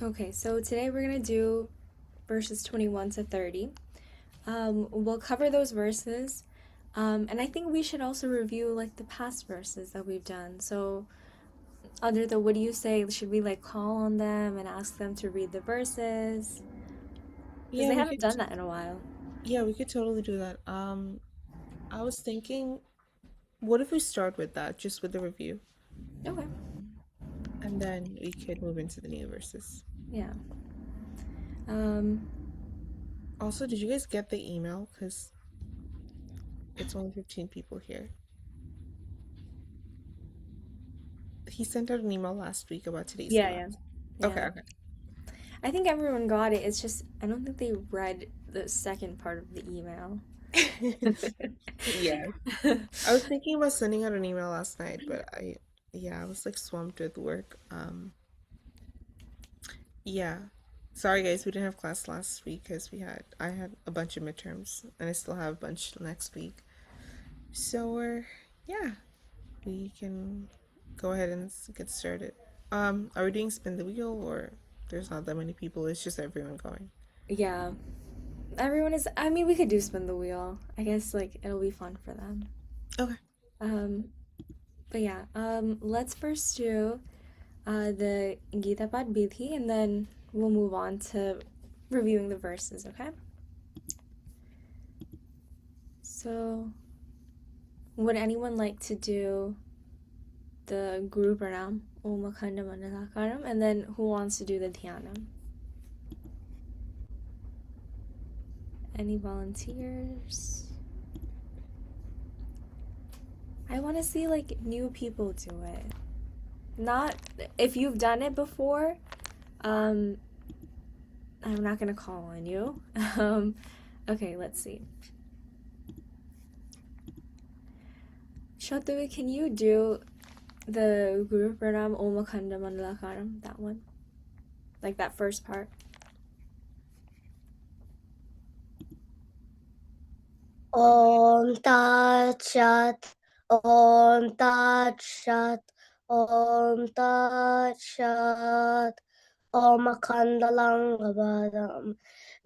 Okay, so today we're gonna do verses 21 to 30. We'll cover those verses, and I think we should also review like the past verses that we've done. So, under the what do you say? Should we like call on them and ask them to read the verses? Because Yeah, they we haven't could done that in a while. yeah, we could totally do that. I was thinking, what if we start with that, just with the review, Okay. and then we could move into the new verses. Yeah. Um, Also, did you guys get the email? Because it's only 15 people here. He sent out an email last week about today's yeah, class. yeah, Okay, yeah. okay. I think everyone got it. It's just I don't think they read the second part of the email. Yeah. I was thinking about sending out an email last night, but yeah, I was like swamped with work. Yeah. Sorry guys, we didn't have class last week because I had a bunch of midterms and I still have a bunch next week. So yeah, we can go ahead and get started. Are we doing spin the wheel or there's not that many people, it's just everyone going? Yeah. Everyone is. I mean, we could do spin the wheel. I guess like it'll be fun for them. Okay. Um, but yeah. Let's first do the Gita Pad Bidhi, and then we'll move on to reviewing the verses. Okay. So, would anyone like to do the Guru Pranam, Om Akhanda Mandalakaram, and then who wants to do the Dhyanam? Any volunteers? I want to see like new people do it. Not if you've done it before. Um, I'm not gonna call on you. Um, okay, let's see. Shatavi, can you do the Guru Pranam Om Akhanda Mandalakaram? That one, like that first part. Om Tat Shat, Om Tat Shat, Om Tat Shat, Om Akandalang Vadam,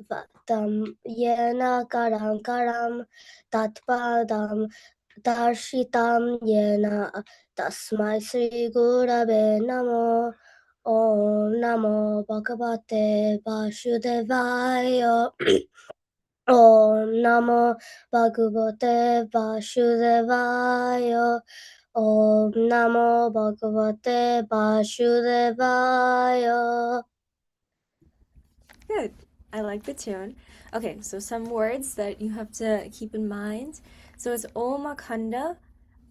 Vatam Yena Karam Karam, Tatpadam, Darshitam Yena, Tasmai Sri Gurave Namo, Om Namo Bhagavate Vasudevaya. Om Namo Bhagavate Vasudevaya. Om Namo Bhagavate Vasudevaya. Good. I like the tune. Okay, so some words that you have to keep in mind. So it's Om Akhanda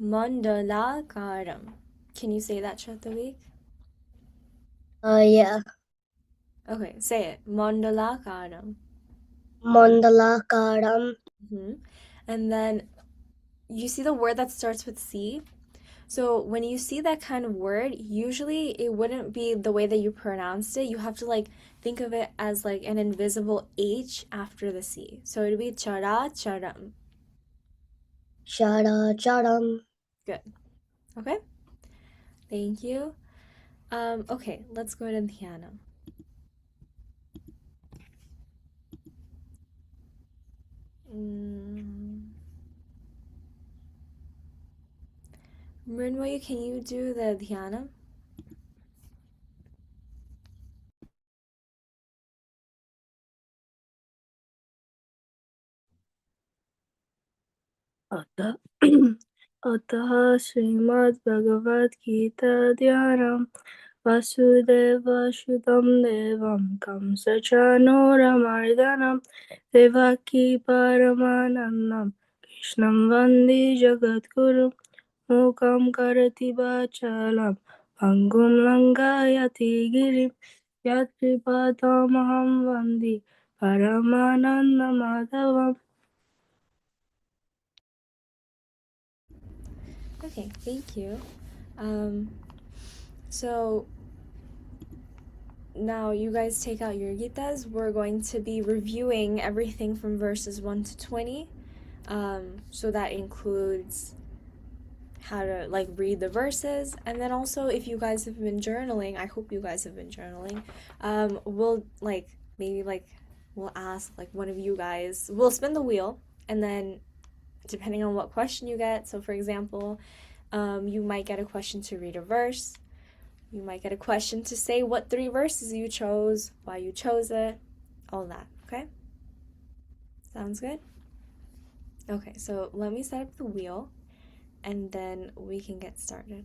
Mandalakaram. Can you say that, Shatavi? Yeah. Okay, say it. Mandalakaram. Mandalakaram. Hmm. And then you see the word that starts with C? So when you see that kind of word, usually it wouldn't be the way that you pronounced it. You have to like think of it as like an invisible H after the C. So it'd be chara charam. Shara Charam. Good. Okay. Thank you. Okay, let's go to Dhyana. Mm. Mrinmoy, can you do the Dhyana? अतः अतः श्रीमद्भगवद्गीताध्यानं वसुदेवसुतं देवं कंसचानूरमर्दनं देवकी परमानन्दं कृष्णं वन्दे जगद्गुरुं मूकं करोति वाचालं पङ्गुं लङ्घयति गिरिं यत्कृपातमहं वन्दे परमानन्दमाधवम्. Okay, thank you. Um, so now you guys take out your Gitas. We're going to be reviewing everything from verses 1 to 20. So that includes how to like read the verses, and then also if you guys have been journaling, I hope you guys have been journaling, we'll like maybe like we'll ask like one of you guys, we'll spin the wheel, and then depending on what question you get, so for example, you might get a question to read a verse, you might get a question to say what 3 verses you chose, why you chose it, all that. Okay, sounds good? Okay, so let me set up the wheel and then we can get started.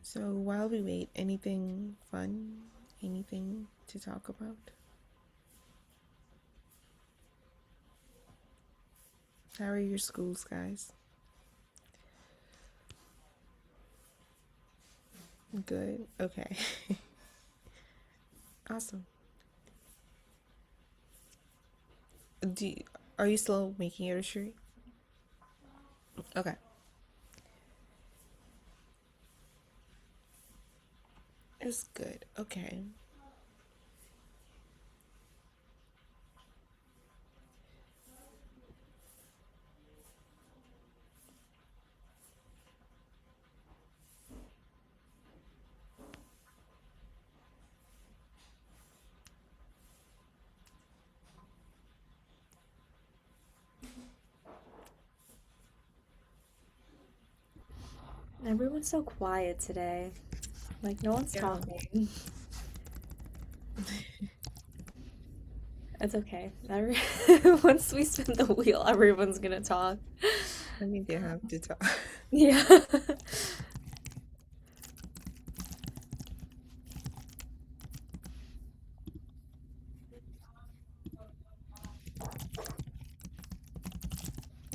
So while we wait, anything fun? Anything to talk about? How are your schools, guys? Good. Okay. Awesome. Are you still making it a shirt? Okay. It's good. Okay. Everyone's so quiet today. Like no one's talking. It's okay. Once we spin the wheel, everyone's gonna talk. I think they have to talk. Yeah.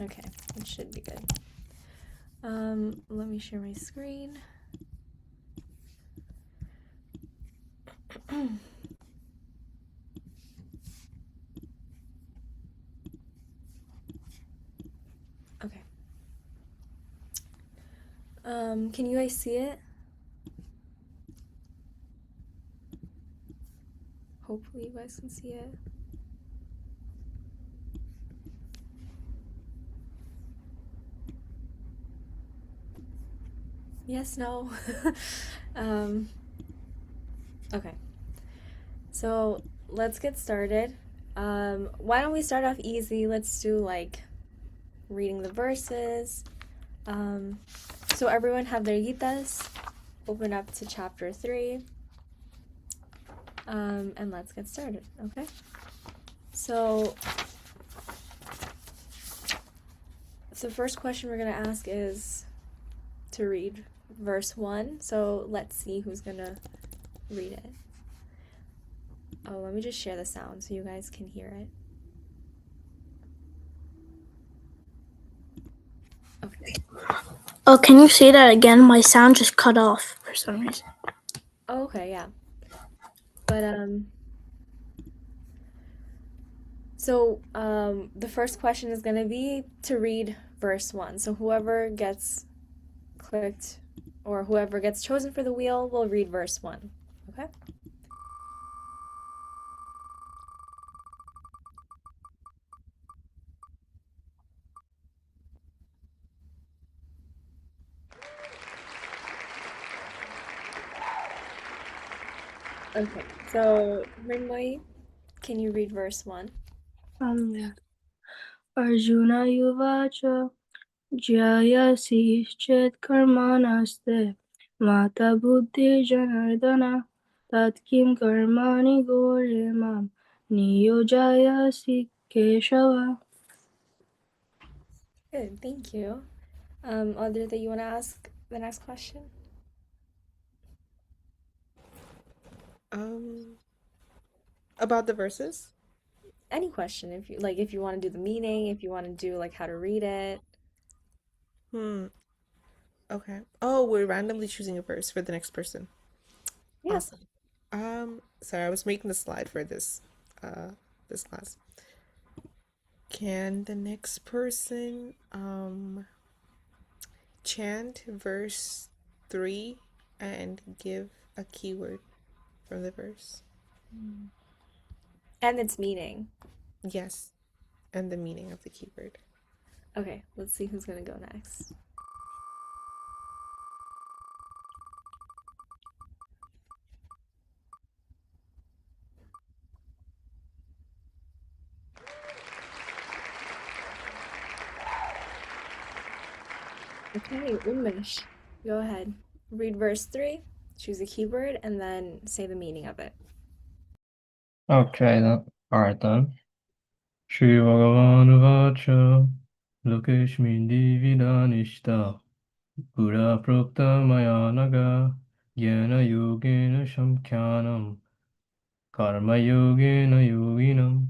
Okay, it should be good. Let me share my screen. Okay. Can you guys see it? Hopefully you guys can see it. Yes, no. Okay. So let's get started. Why don't we start off easy? Let's do like reading the verses. So everyone have their gitas. Open up to chapter 3. And let's get started, okay? So the first question we're gonna ask is to read verse 1. So let's see who's gonna read it. Oh, let me just share the sound so you guys can hear it. Okay. Oh, can you say that again? My sound just cut off for some reason. Oh, okay, yeah. But so the first question is gonna be to read verse 1. So whoever gets clicked or whoever gets chosen for the wheel will read verse 1. Okay? Okay. So Mrinmoy, can you read verse 1? Yeah. Arjuna Yuvacha Jayasi Chet Karmanaste Mata Buddhi Janardana Tatkim Karmani Goremam Niyojayasi Keshava. Good, thank you. Audrey, you want to ask the next question? About the verses? Any question, if you like, if you want to do the meaning, if you want to do like how to read it. Hmm. Okay. Oh, we're randomly choosing a verse for the next person. Yeah. Awesome. Sorry, I was making the slide for this class. Can the next person chant verse 3 and give a keyword from the verse? And its meaning. Yes, and the meaning of the keyword. Okay, let's see who's gonna go next. Okay, Unmesh, go ahead. Read verse 3, choose a keyword, and then say the meaning of it. Okay then. Alright then. Shri Bhagavan Vacha Lokeshmin Dividanishta Pura Prokta Mayanaga Jnana Yogena Shamkhyanam Karma Yogena Yoginam.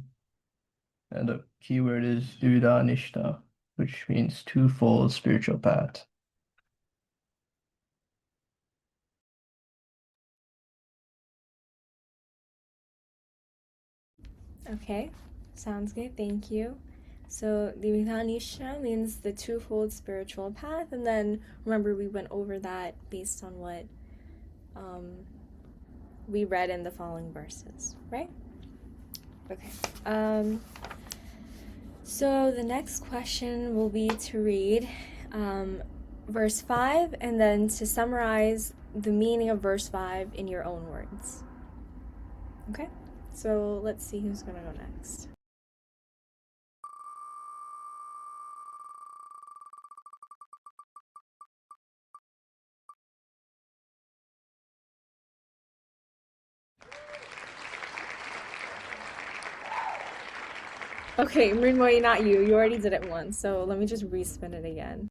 And the keyword is Dividanishta, which means twofold spiritual path. Okay, sounds good, thank you. So, Dividhanisha means the twofold spiritual path, and then remember we went over that based on what we read in the following verses, right? Okay. So the next question will be to read verse 5 and then to summarize the meaning of verse 5 in your own words. Okay? So let's see who's going to go next. Okay, Mrinmoy, not you. You already did it once, so let me just respin it again.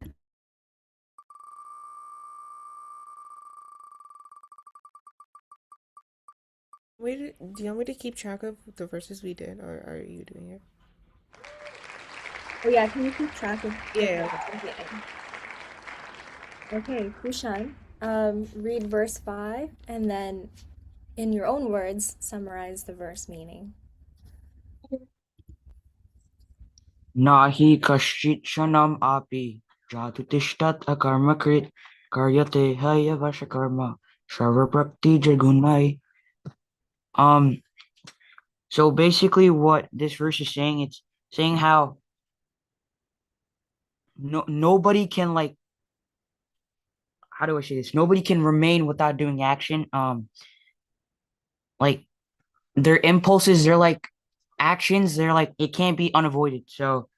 Wait, do you want me to keep track of the verses we did, or are you doing it? Oh yeah, can you keep track of Yeah. Okay, Kushan, read verse 5 and then in your own words summarize the verse meaning. Nahi kaschit shanam api jatutishtat akarmakrit karyate hayavashakarma sarvaprakti jagunai. So basically what this verse is saying, it's saying how nobody can, like, how do I say this? Nobody can remain without doing action. Like their impulses, they're like actions, they're like it can't be unavoided. So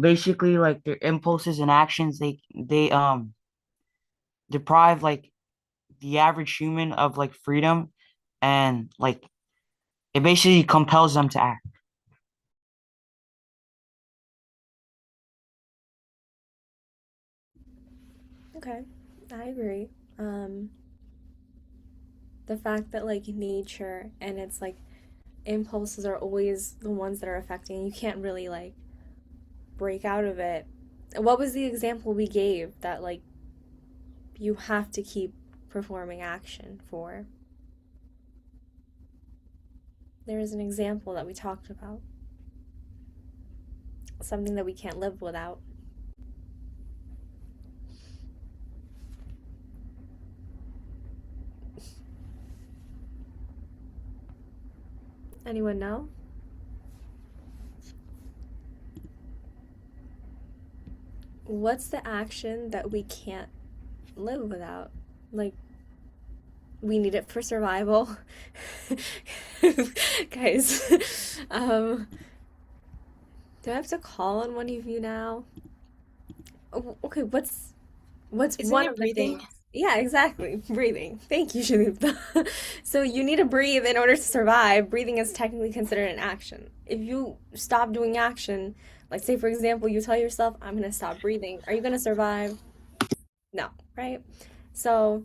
basically, like their impulses and actions, they deprive like the average human of like freedom, and like it basically compels them to act. Okay, I agree. The fact that like nature and its like impulses are always the ones that are affecting, you can't really like break out of it. What was the example we gave that like you have to keep performing action for? There is an example that we talked about. Something that we can't live without. Anyone know? What's the action that we can't live without? Like, we need it for survival. Guys, do I have to call on one of you now? Oh, okay, what's Isn't one it of the breathing? things? Yeah, exactly. Breathing. Thank you, Shalipta. So you need to breathe in order to survive. Breathing is technically considered an action. If you stop doing action, like say for example, you tell yourself, I'm gonna stop breathing, are you gonna survive? No, right? So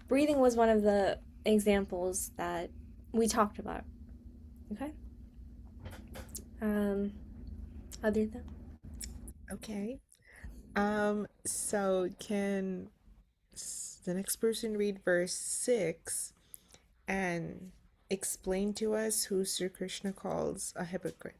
breathing was one of the examples that we talked about. Okay? Um, Aditya? Okay. So can the next person read verse 6 and explain to us who Sri Krishna calls a hypocrite?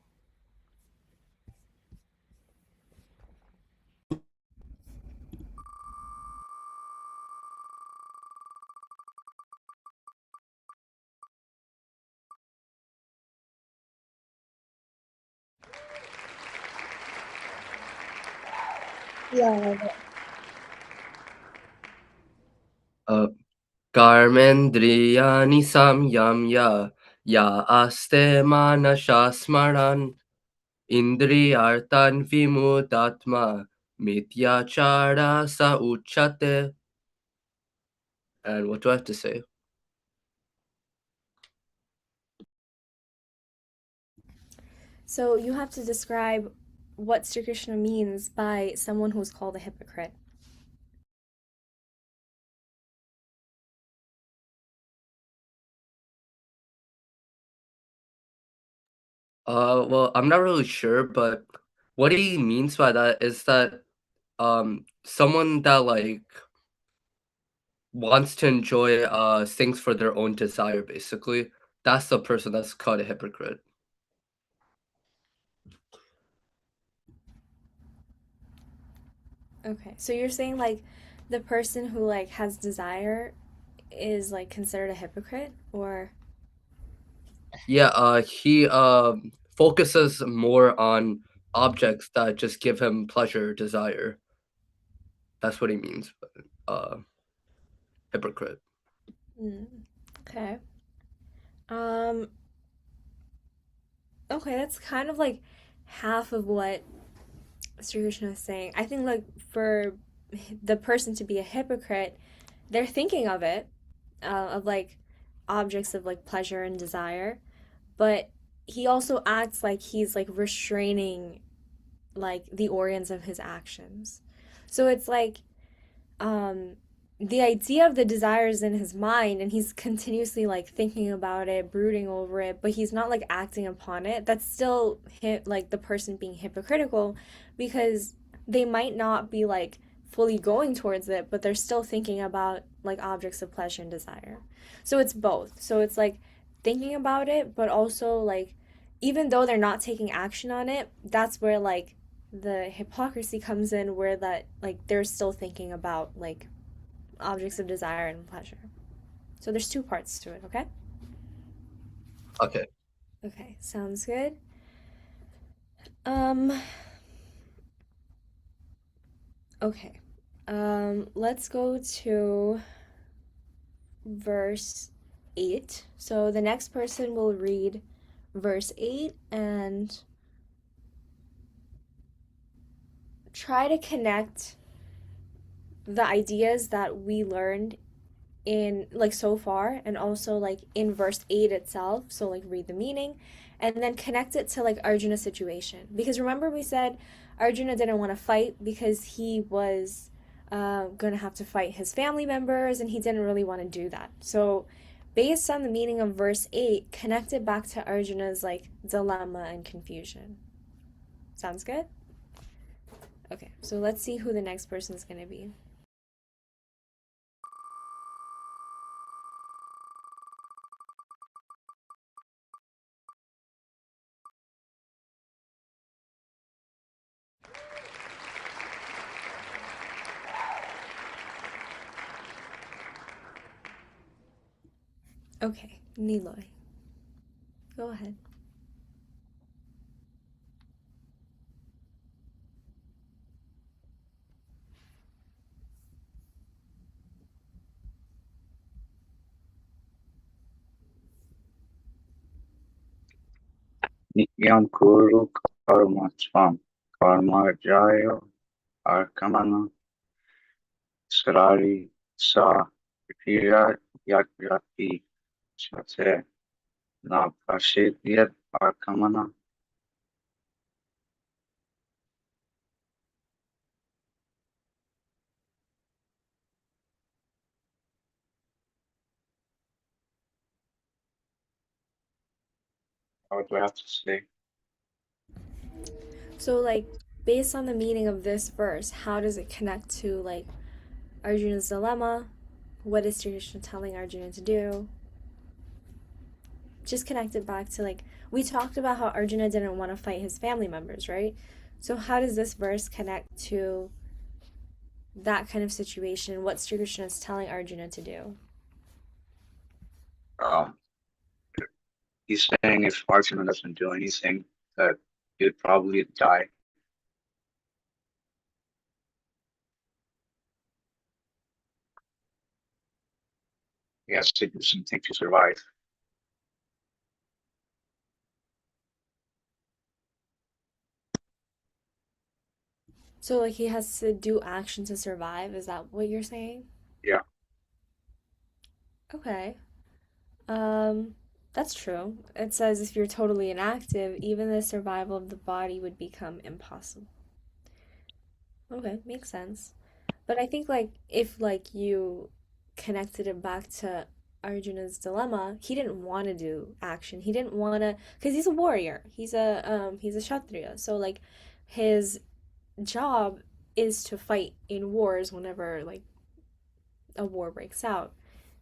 Yeah. कर्मेन्द्रियाणि संयम्य या आस्ते मानसस्मरन् इन्द्रियार्थान् विमूढात्मा मिथ्याचारः स उच्यते. And what do I have to say? So you have to describe what Sri Krishna means by someone who's called a hypocrite. Well, I'm not really sure, but what he means by that is that someone that like wants to enjoy things for their own desire, basically. That's the person that's called a hypocrite. Okay, so you're saying like the person who like has desire is like considered a hypocrite, or Yeah, he focuses more on objects that just give him pleasure, desire. That's what he means. Uh, hypocrite. okay. Um, okay, that's kind of like half of what Sri Krishna is saying. I think like for the person to be a hypocrite, they're thinking of it, of like objects of like pleasure and desire, but he also acts like he's like restraining like the organs of his actions. So it's like um the idea of the desires in his mind, and he's continuously like thinking about it, brooding over it, but he's not like acting upon it. That's still like the person being hypocritical, because they might not be like fully going towards it, but they're still thinking about like objects of pleasure and desire. So it's both. So it's like thinking about it, but also like even though they're not taking action on it, that's where like the hypocrisy comes in, where that like they're still thinking about like objects of desire and pleasure. So there's two parts to it, okay? Okay. Okay, sounds good. Um okay. Let's go to verse 8. So the next person will read verse 8 and try to connect the ideas that we learned in like so far, and also like in verse 8 itself. So like read the meaning and then connect it to like Arjuna's situation, because remember we said Arjuna didn't want to fight because he was gonna have to fight his family members, and he didn't really want to do that. So based on the meaning of verse 8, connect it back to Arjuna's like dilemma and confusion. Sounds good? Okay, so let's see who the next person is going to be. Okay, Niloy. Go ahead. Nityam kuru karma tvam karma jayo arkamana sarari sa yakyati সাথে না পাশে দিয়ে আর কামানা. What do I have to say? So, like, based on the meaning of this verse, how does it connect to, like, Arjuna's dilemma? What is Sri Krishna telling Arjuna to do? Just connect it back to, like, we talked about how Arjuna didn't want to fight his family members, right? So, how does this verse connect to that kind of situation? What Sri Krishna is telling Arjuna to do? He's saying if Arjuna doesn't do anything, that he'd probably die. He has to do something to survive. So, like, he has to do action to survive? Is that what you're saying? Yeah. Okay. That's true. It says if you're totally inactive, even the survival of the body would become impossible. Okay, makes sense. But I think like if like you connected it back to Arjuna's dilemma, he didn't want to do action. He didn't want to because he's a warrior. He's a kshatriya. So like his job is to fight in wars whenever like a war breaks out.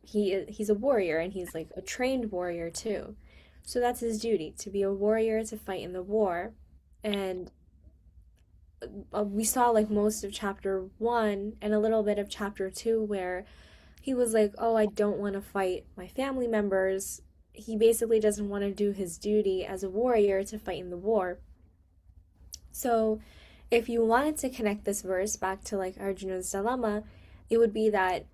He's a warrior and he's like a trained warrior too. So that's his duty to be a warrior to fight in the war. And we saw like most of chapter 1 and a little bit of chapter 2 where he was like, "Oh, I don't want to fight my family members." He basically doesn't want to do his duty as a warrior to fight in the war. So, if you wanted to connect this verse back to like Arjuna's dilemma, it would be that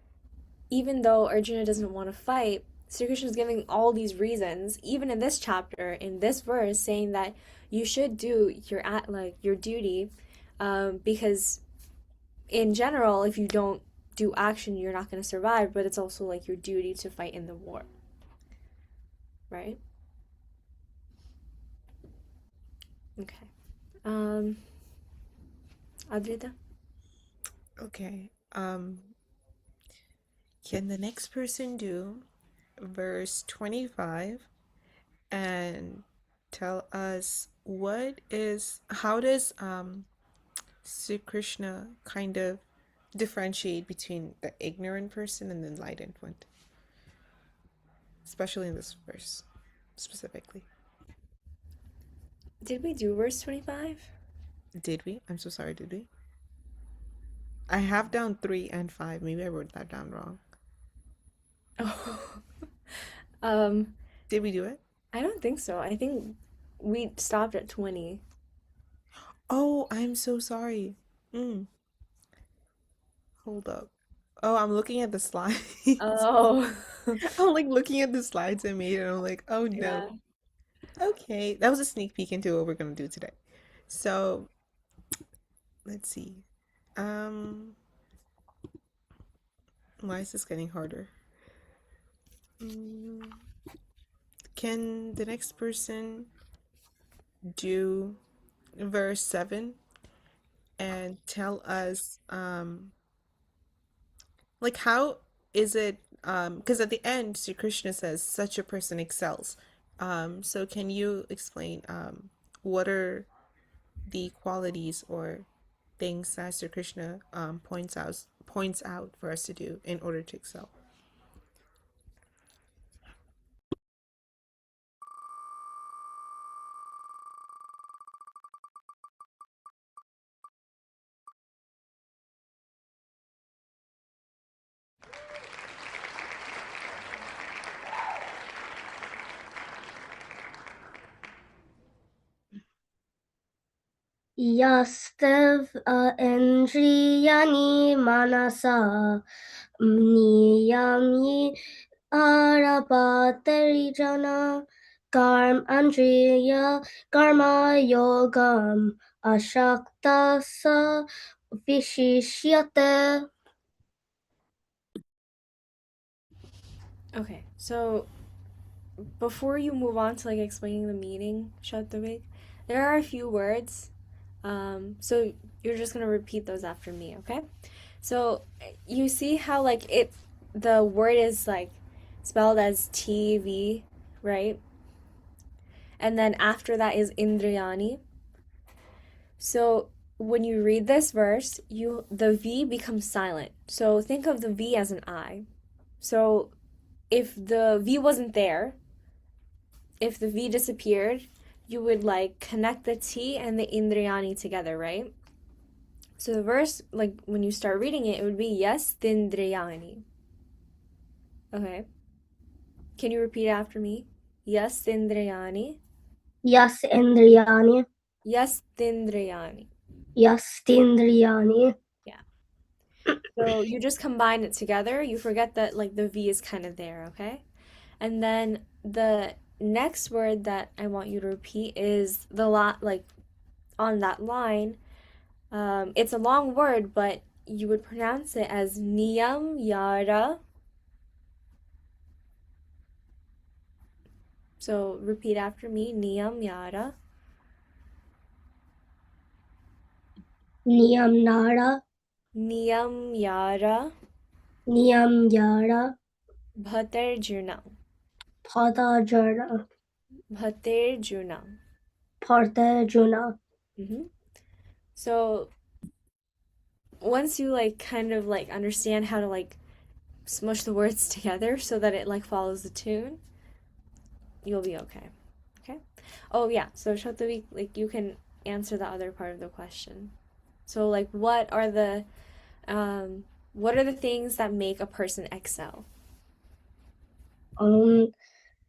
even though Arjuna doesn't want to fight, Sri Krishna is giving all these reasons, even in this chapter, in this verse, saying that you should do your duty, because in general, if you don't do action, you're not going to survive. But it's also like your duty to fight in the war, right? Okay. Adrita? Okay. Can the next person do verse 25 and tell us how does Sri Krishna kind of differentiate between the ignorant person and the enlightened one? Especially in this verse, specifically. Did we do verse 25? Did we? I'm so sorry, did we? I have down 3 and 5. Maybe I wrote that down wrong. Oh. Did we do it? I don't think so. I think we stopped at 20. Oh, I'm so sorry. Hold up. Oh, I'm looking at the slides. Oh. I'm like looking at the slides I made and I'm like, oh no. Yeah. Okay, that was a sneak peek into what we're gonna do today. So, let's see. Why is this getting harder? Can the next person do verse 7 and tell us like how is it because at the end Sri Krishna says such a person excels. So can you explain what are the qualities or things that Sri Krishna points out for us to do in order to excel? Yastev Indriyani Manasa Niyami Arabateri Jana Andriya Karma Yogam Ashaktasa Vishishyate. Okay, so before you move on to like explaining the meaning, Shatawik, there are a few words. So you're just gonna repeat those after me, okay? So you see how like the word is like spelled as TV, right? And then after that is Indriyani. So when you read this verse, the V becomes silent. So think of the V as an I. So if the V wasn't there, if the V disappeared, you would like connect the T and the Indriyani together, right? So the verse, like when you start reading it, it would be yes Tindriyani. Okay. Can you repeat after me? Yes Tindriyani. Yas Indriyani. Yes Tindriyani. Yas Tindriyani. Yeah. So you just combine it together. You forget that like the V is kind of there, okay? And then the next word that I want you to repeat is the lot like on that line. It's a long word, but you would pronounce it as Niyam Yara. So repeat after me, Niyam Yara. Niyam Nara. Niyam Yara. Niyam Yara. Bhatar Juna. Pada Jara. Bhatar Juna. Parta Juna. So once you like kind of like understand how to like smush the words together so that it like follows the tune, you'll be okay. Okay? Oh yeah, so Shatavik, like you can answer the other part of the question. So like what are the things that make a person excel?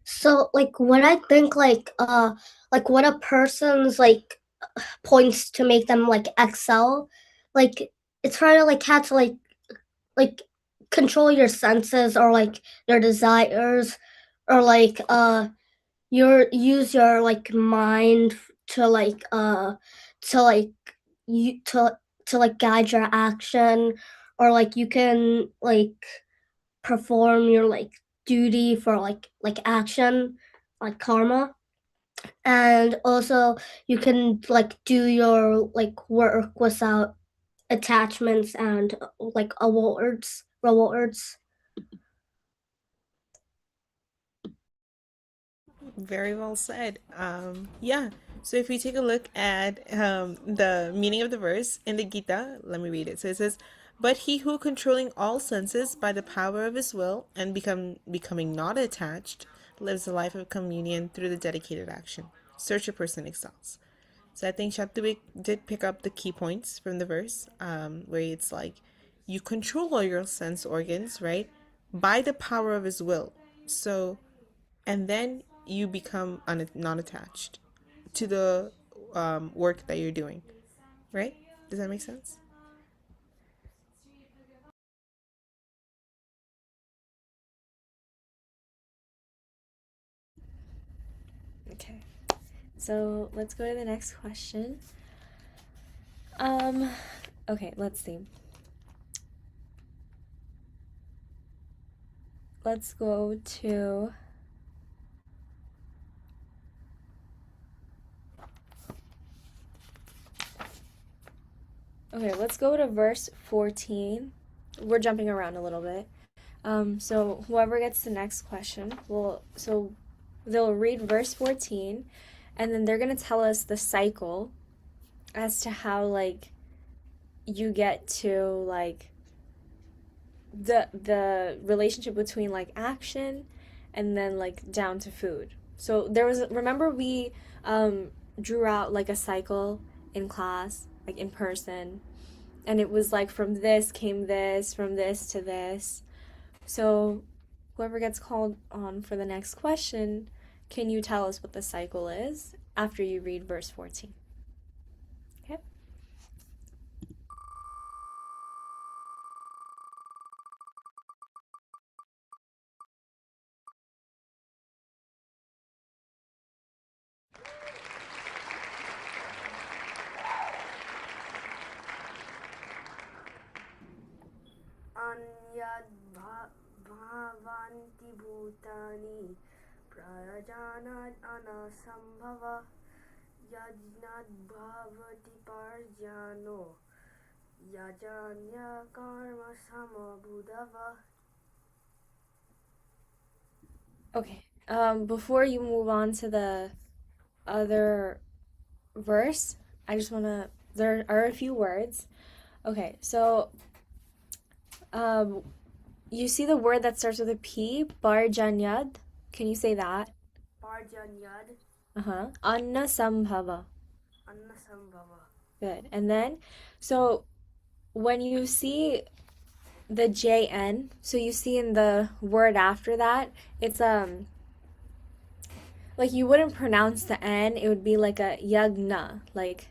So like what I think like what a person's like points to make them like excel, like it's trying to like have to like control your senses or like your desires or like your use your like mind to like to like you to like guide your action or like you can like perform your like duty for like action like karma and also you can like do your like work without attachments and like rewards. Very well said. Yeah. So if we take a look at the meaning of the verse in the Gita, let me read it. So it says, "But he who controlling all senses by the power of his will and becoming not attached lives a life of communion through the dedicated action. Such a person excels." So I think Shattuik did pick up the key points from the verse, where it's like you control all your sense organs, right, by the power of his will. So and then you become non-attached to the work that you're doing, right? Does that make sense? Okay. So let's go to the next question. Okay, let's see. Let's go to Okay, let's go to verse 14. We're jumping around a little bit. So whoever gets the next question they'll read verse 14 and then they're going to tell us the cycle as to how like you get to like the relationship between like action and then like down to food. So remember we drew out like a cycle in class, like in person, and it was like from this came this, from this to this. So whoever gets called on for the next question, can you tell us what the cycle is after you read verse 14? Okay? Anyad bhavanti bhutani prajanat anasambhava yajnat bhavati parjano yajanya karma samabudava. Okay. Before you move on to the other verse, I just wanna. There are a few words. Okay, so you see the word that starts with a P, Barjanyad. Can you say that? Barjanyad. Anna Sambhava. Anna Sambhava. Good. And then, so when you see the JN, so you see in the word after that, it's like you wouldn't pronounce the N, it would be like a yagna, like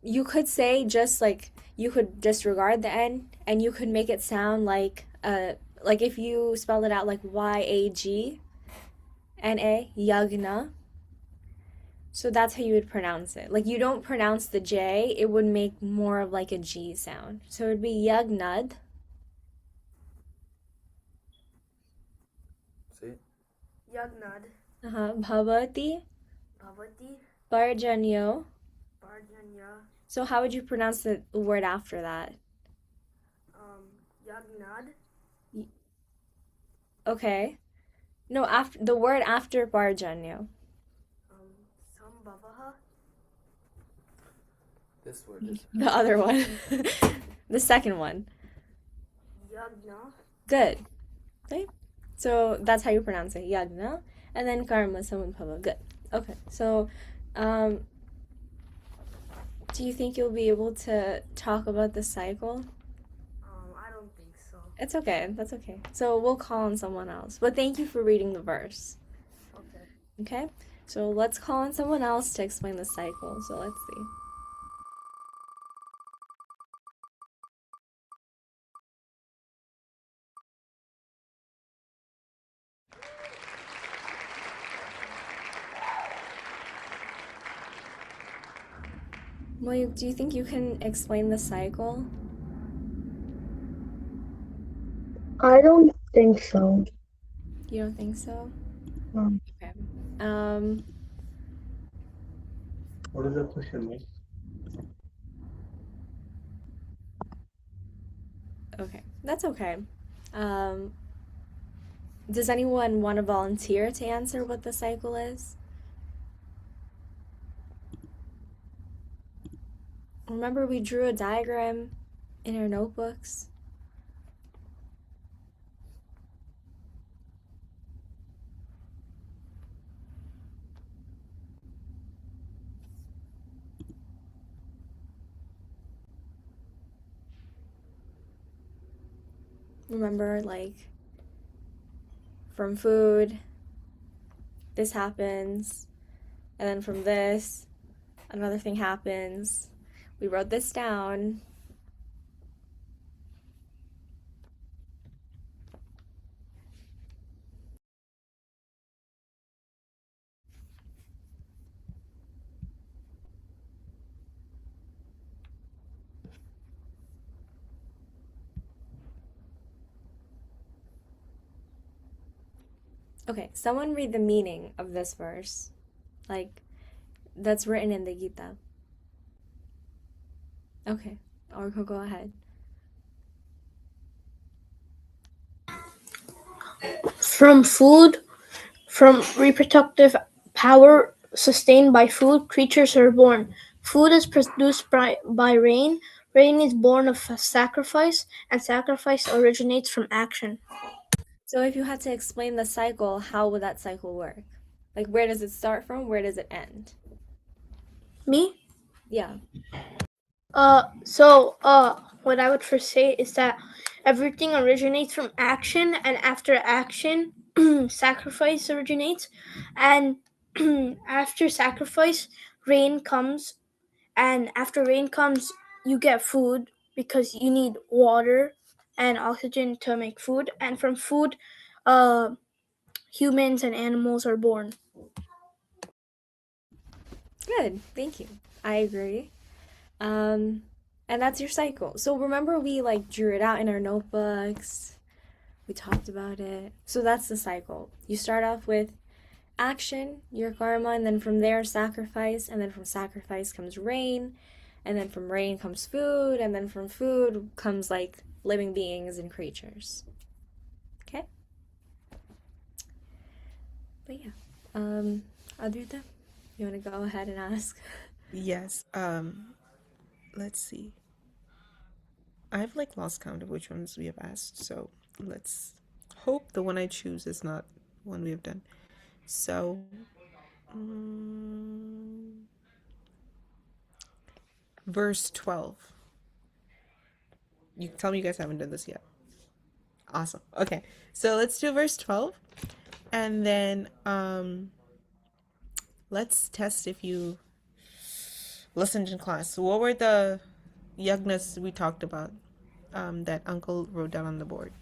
you could say just like you could disregard the N and you could make it sound like if you spell it out like YAGNA, yagna. So that's how you would pronounce it. Like you don't pronounce the J, it would make more of like a G sound. So it would be yagnad. Say it. Yagnad. Bhavati. Bhavati. Barjanyo. Barjanya. So how would you pronounce the word after that? Yagnad. Okay. No, after the word after Barjanyo. Sambhavaha. This word is The other one. The second one. Yagna. Good. Okay. So that's how you pronounce it. Yagna. And then karma samabhava. Good. Okay. So do you think you'll be able to talk about the cycle? I don't think so. It's okay. That's okay. So we'll call on someone else. But thank you for reading the verse. Okay. Okay? So let's call on someone else to explain the cycle. So let's see. Well, do you think you can explain the cycle? I don't think so. You don't think so? No. Okay. What is the question, mate? Okay. That's okay. Does anyone want to volunteer to answer what the cycle is? Remember we drew a diagram in our notebooks? Remember, like, from food, this happens, and then from this, another thing happens. We wrote this down. Okay, someone read the meaning of this verse, like, that's written in the Gita. Okay, Orko, go ahead. From food, from reproductive power sustained by food, creatures are born. Food is produced by rain. Rain is born of sacrifice, and sacrifice originates from action. So if you had to explain the cycle, how would that cycle work? Like, where does it start from? Where does it end? Me? Yeah. What I would first say is that everything originates from action, and after action, sacrifice originates, and after sacrifice, rain comes, and after rain comes, you get food because you need water and oxygen to make food, and from food, humans and animals are born. Good, thank you. I agree. And that's your cycle. So remember we like drew it out in our notebooks. We talked about it. So that's the cycle. You start off with action, your karma, and then from there sacrifice, and then from sacrifice comes rain, and then from rain comes food, and then from food comes like living beings and creatures. Okay? But yeah. Adrita, you want to go ahead and ask? Yes. Let's see. I've like lost count of which ones we have asked, so let's hope the one I choose is not one we have done. So, verse 12. You tell me you guys haven't done this yet. Awesome. Okay. So let's do verse 12. And then let's test if you listened in class. So what were the yagnas we talked about that Uncle wrote down on the board?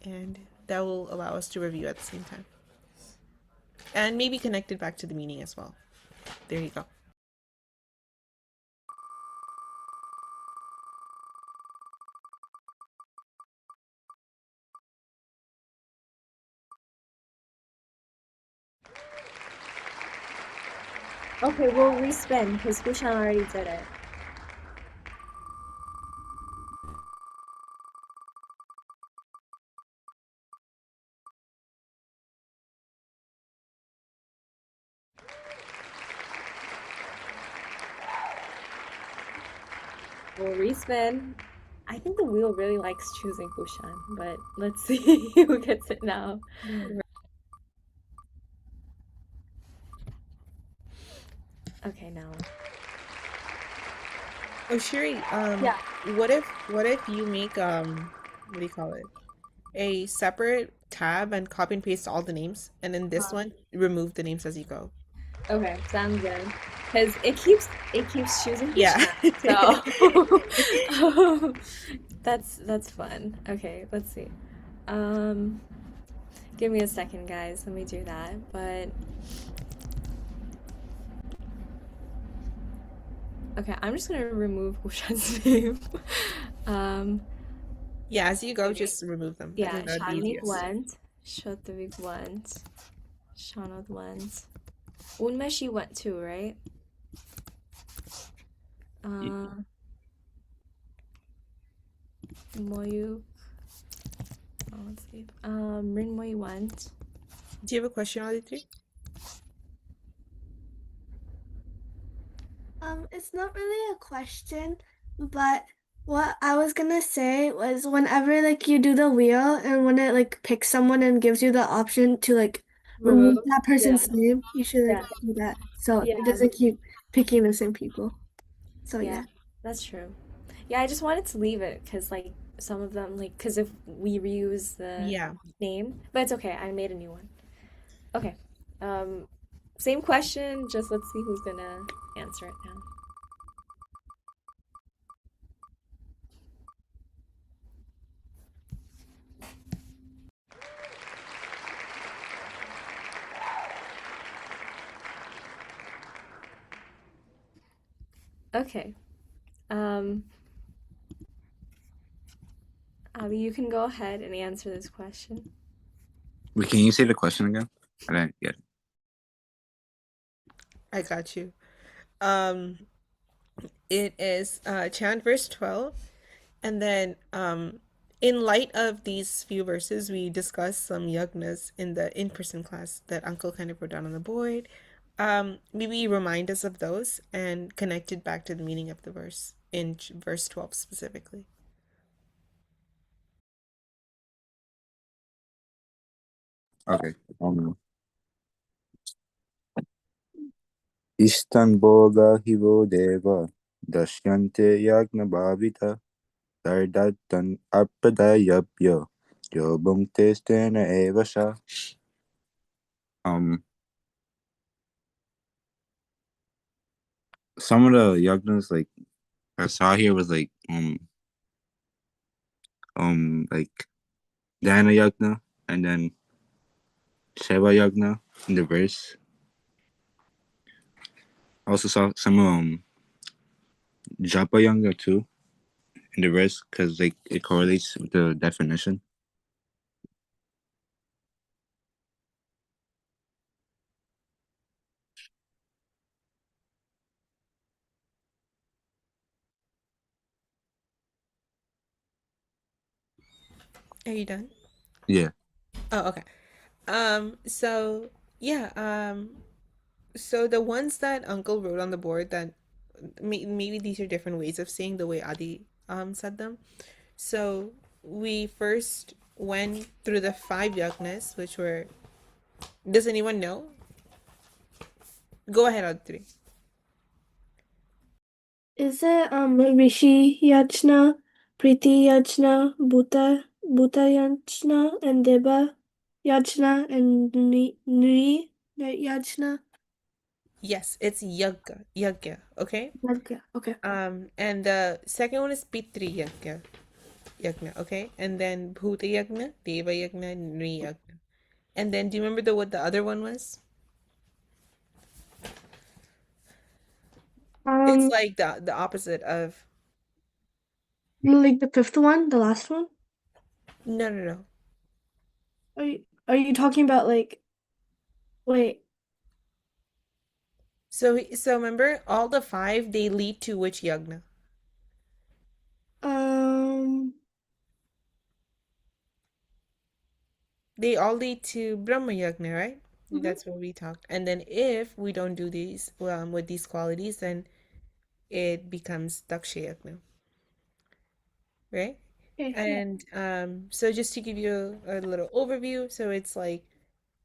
And that will allow us to review at the same time. And maybe connect it back to the meaning as well. There you go. Okay, we'll respin because Kushan already did it. We'll respin. I think the wheel really likes choosing Kushan, but let's see who gets it now. Okay, now. Oh, Shiri, Yeah. what if you make what do you call it? A separate tab and copy and paste all the names, and in this one remove the names as you go. Okay, sounds good. Because it keeps choosing Yeah. Kushan. So that's fun. Okay, let's see. Give me a second, guys. Let me do that. But okay, I'm just gonna remove Kushan's name. Yeah, as you go, just remove them. I Yeah, think that'd be Shanmik easiest. went. Shotvik went. Shanod went. Unmeshi went too, right? Moyuk. Oh, let's see. Rinmoy went. Do you have a question, Aditri? It's not really a question, but what I was gonna say was whenever like you do the wheel and when it like picks someone and gives you the option to like remove that person's name, you should like do that so it doesn't keep picking the same people. So yeah. That's true. Yeah, I just wanted to leave it because like some of them like because if we reuse the name, but it's okay. I made a new one. Okay. Same question. Just let's see who's gonna answer it now. Okay. Ali, you can go ahead and answer this question. Wait, can you say the question again? I didn't get it. I got you. It is chant verse 12, and then in light of these few verses, we discussed some yagnas in the in-person class that Uncle kind of wrote down on the board. Maybe remind us of those and connect it back to the meaning of the verse in verse 12 specifically. Okay. Istanboga hivo deva dashyante yagna bhavita dardatan apadayabhyo yobungte stena evasha. Some of the yagnas like I saw here was like Dana yagna and then Sheva yagna in the verse. I also saw some Japa yagna too in the verse because like it correlates with the definition. Are you done? Yeah. Oh, okay. So yeah, so the ones that Uncle wrote on the board that maybe these are different ways of saying the way Adi said them. So we first went through the 5 yagnas, which were. Does anyone know? Go ahead, Adri. Is it Rishi Yajna, Priti Yajna, Bhuta Yajna, and Deba Yajna, and Nri Yajna? Yes, it's yagya, okay? Okay. And the second one is Pitri yagna, okay? And then Bhuta yagna, Deva yagna, Nri yagna. And then do you remember what the other one was? It's like the opposite of. Like the 5th one, the last one? No. Are you talking about like? Wait. So remember, all the 5 they lead to which yagna? They all lead to Brahma yagna, right? That's what we talked. And then if we don't do these with these qualities, then it becomes Daksha yagna, right? And so just to give you a little overview, so it's like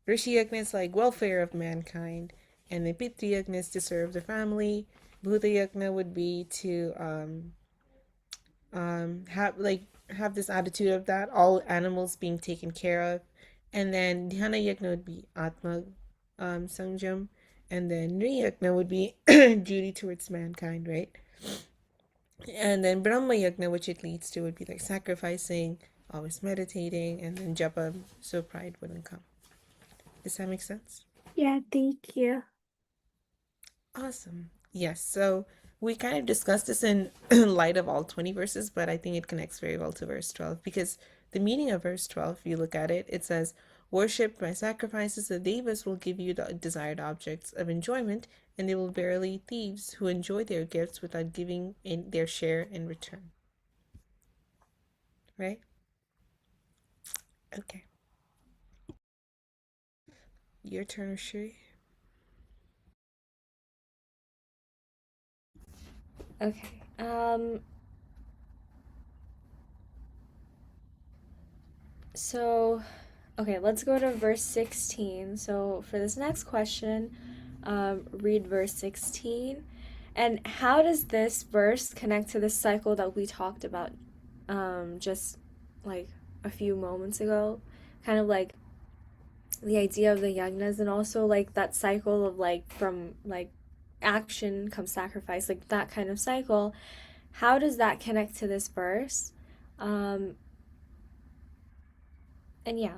Rishi yagna is like welfare of mankind, and the Pitri yagna is to serve the family. Bhuta yagna would be to have this attitude of that all animals being taken care of, and then Dhyana yagna would be Atma Sanjam, and then Nri yagna would be duty towards mankind, right? And then Brahma yagna, which it leads to, would be like sacrificing, always meditating, and then japa, so pride wouldn't come. Does that make sense? Yeah, thank you. Awesome. Yes, so we kind of discussed this in light of all 20 verses, but I think it connects very well to verse 12 because the meaning of verse 12, if you look at it, it says, "Worship by sacrifices, the devas will give you the desired objects of enjoyment, and they will verily thieves who enjoy their gifts without giving in their share in return." Right? Okay. Your turn, Shri. Okay. So, okay, let's go to verse 16. So, for this next question, read verse 16. And how does this verse connect to the cycle that we talked about just like a few moments ago? Kind of like the idea of the yagnas, and also like that cycle of like from like action comes sacrifice, like that kind of cycle. How does that connect to this verse? And yeah,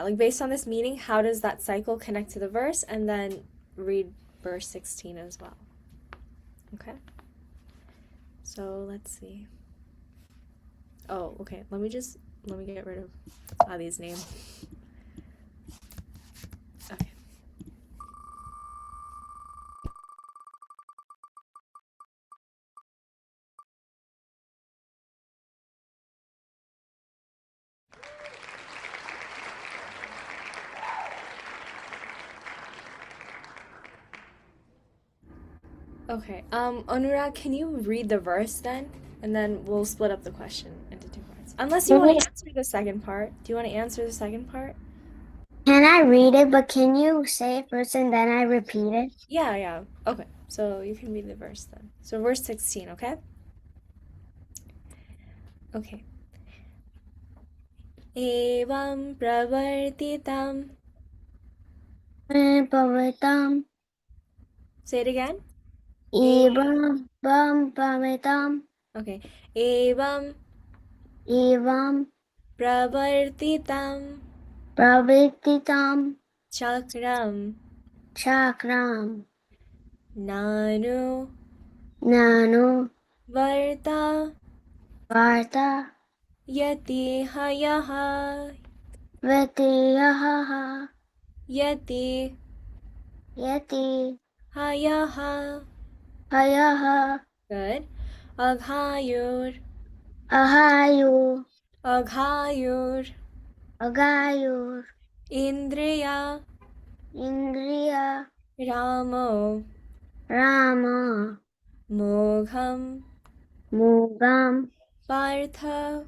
like based on this meaning, how does that cycle connect to the verse? And then read verse 16 as well. Okay. So let's see. Oh, okay. Let me get rid of Adi's name. Okay. Okay. Anurag, can you read the verse then? And then we'll split up the question into 2 parts. Unless you want to answer the second part. Do you want to answer the second part? Can I read it, but can you say it first and then I repeat it? Yeah. Okay. So you can read the verse then. So verse 16, okay? Okay. Evam pravartitam. Pavitam. Say it again. Evam pavitam. Okay. Evam pravartitam. Pravititam. Chakram. Chakram. Nanu Nano. Varta. Varta. Yati hayaha. Veti yahaha. Yati Yeti. hayaha. Hayaha. Good. Aghayur. Ahayu. Aghayur. Agayur. Indriya. Indriya. Ramo. Rama. Mogham. Mugam. Partha.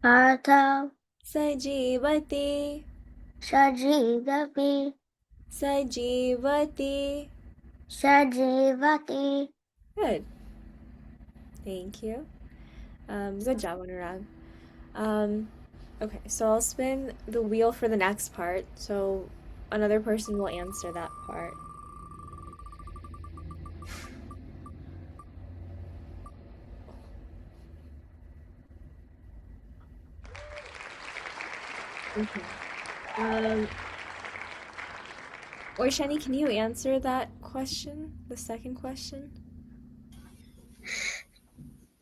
Partha. Sajivati. Sajivapi. Sajivati. Sajivati. Good. Thank you. Good job, Anurag. Okay, so I'll spin the wheel for the next part. So another person will answer that part. Okay. Shani, can you answer that question? The second question?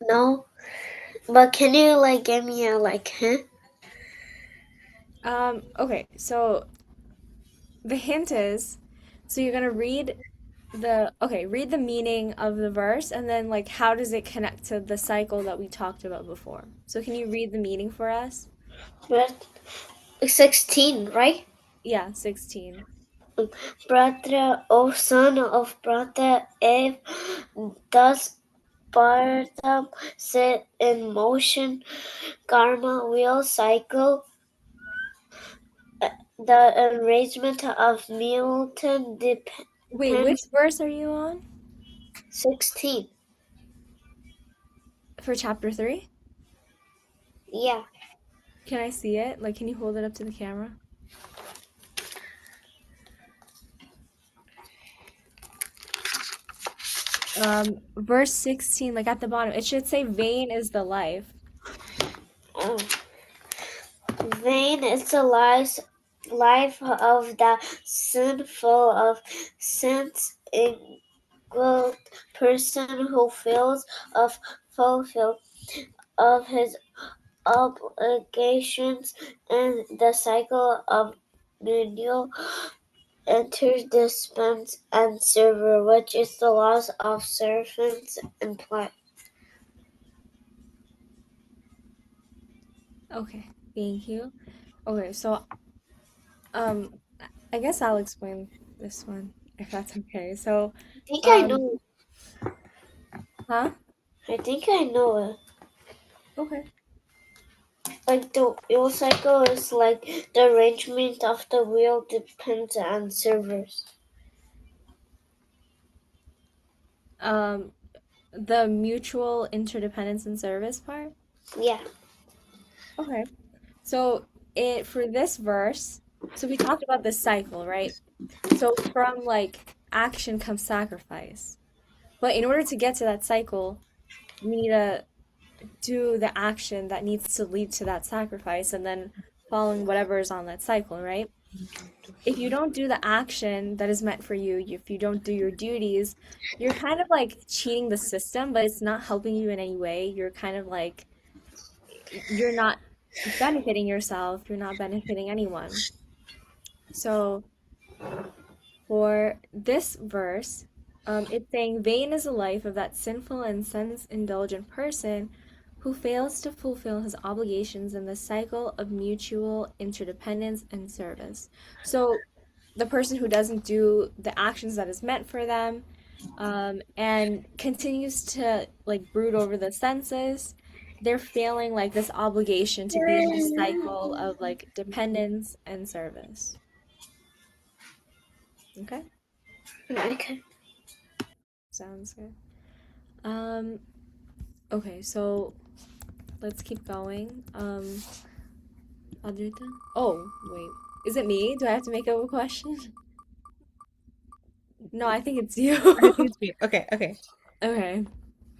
No. But can you like give me a hint? Okay, so the hint is, so you're gonna read read the meaning of the verse and then like how does it connect to the cycle that we talked about before? So can you read the meaning for us? But 16, right? Yeah, 16. Brother, O son of brother Eve, does Baratam set in motion karma wheel cycle, the arrangement of Milton Wait, which verse are you on? 16. For chapter 3? Yeah. Can I see it? Like, can you hold it up to the camera? Verse 16, like at the bottom, it should say vain is the life. Oh. Vain is the life of the sinful of sins equal person who fails of fulfill of his obligations, and the cycle of manual interdependence and server, which is the loss of servants and play. Okay, thank you. Okay, so I guess I'll explain this one if that's okay. So I think I know. Huh? I think I know it. Okay. Like the wheel cycle is like the arrangement of the wheel depends on servers. The mutual interdependence and service part? Yeah. Okay. So for this verse, so we talked about this cycle, right? So from like action comes sacrifice. But in order to get to that cycle, we need to do the action that needs to lead to that sacrifice and then following whatever is on that cycle, right? If you don't do the action that is meant for you, if you don't do your duties, you're kind of like cheating the system, but it's not helping you in any way. You're kind of like, you're not benefiting yourself, you're not benefiting anyone. So for this verse, it's saying, vain is the life of that sinful and sense-indulgent person who fails to fulfill his obligations in the cycle of mutual interdependence and service. So the person who doesn't do the actions that is meant for them, and continues to like brood over the senses, they're failing like this obligation to be in this cycle of like dependence and service. Okay? Okay. Sounds good. Okay, so let's keep going. Adrita? Oh, wait. Is it me? Do I have to make up a question? No, I think it's you. I think it's me. Okay, okay. Okay.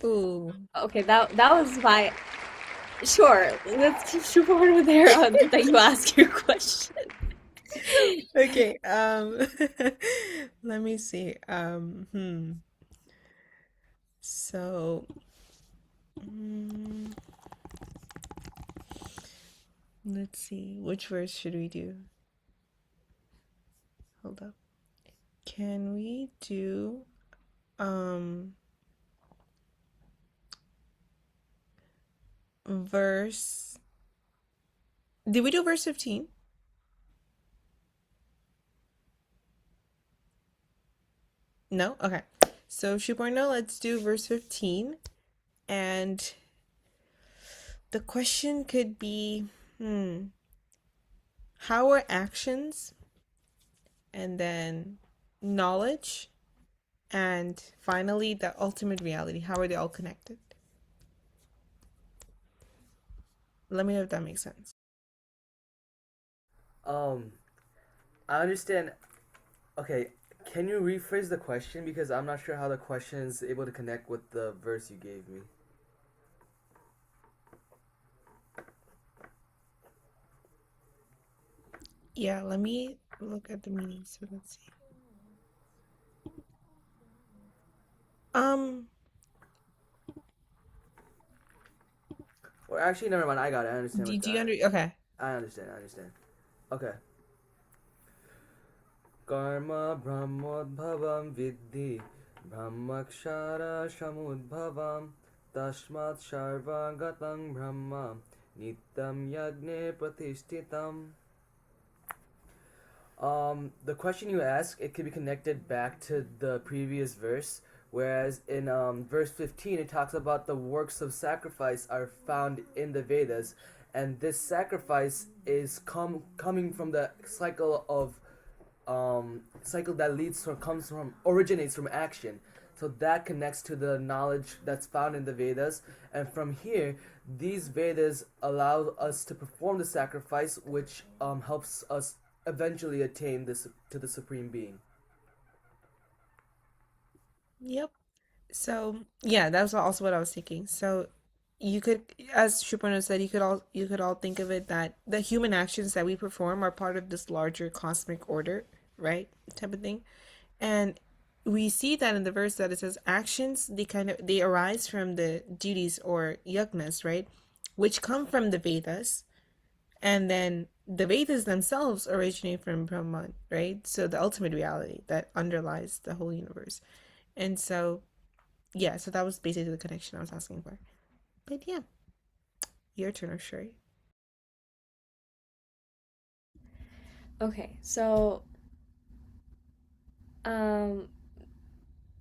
Ooh. Okay, that was my. Sure, let's keep forward with there that you ask your question. Okay, let me see. So, let's see. Which verse should we do? Hold up. Can we do verse... Did we do verse 15? No? Okay. So 2.0, let's do verse 15. And the question could be, how are actions, and then knowledge, and finally the ultimate reality, how are they all connected? Let me know if that makes sense. I understand. Okay, can you rephrase the question, because I'm not sure how the question is able to connect with the verse you gave me. Yeah, let me look at the meaning. So let's see. Or actually, never mind. I got it. I understand. Do you okay. I understand. Okay. Karma brahmodbhavam vidhi brahmakshara shamudbhavam tasmat sharvagatam brahma nityam yagne pratishtitam. The question you ask, it can be connected back to the previous verse, whereas in verse 15 it talks about the works of sacrifice are found in the Vedas, and this sacrifice is coming from the cycle of cycle that originates from action. So that connects to the knowledge that's found in the Vedas, and from here these Vedas allow us to perform the sacrifice, which helps us eventually attain this to the supreme being. Yep. So yeah, that was also what I was thinking. So you could, as Shuparno said, you could all think of it that the human actions that we perform are part of this larger cosmic order, right? Type of thing. And we see that in the verse that it says actions, they arise from the duties or yagnas, right? Which come from the Vedas. And then the Vedas themselves originate from Brahman, right? So the ultimate reality that underlies the whole universe. And so, yeah, so that was basically the connection I was asking for. But yeah, your turn, Sherry. Okay, so the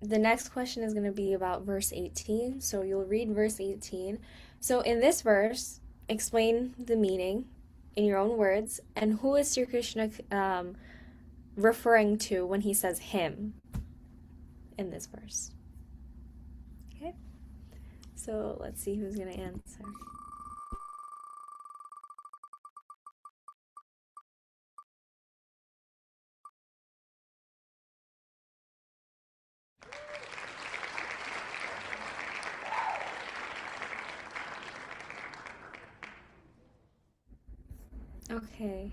next question is going to be about verse 18. So you'll read verse 18. So in this verse, explain the meaning in your own words, and who is Sri Krishna referring to when he says him in this verse. Okay, so let's see who's going to answer. Okay,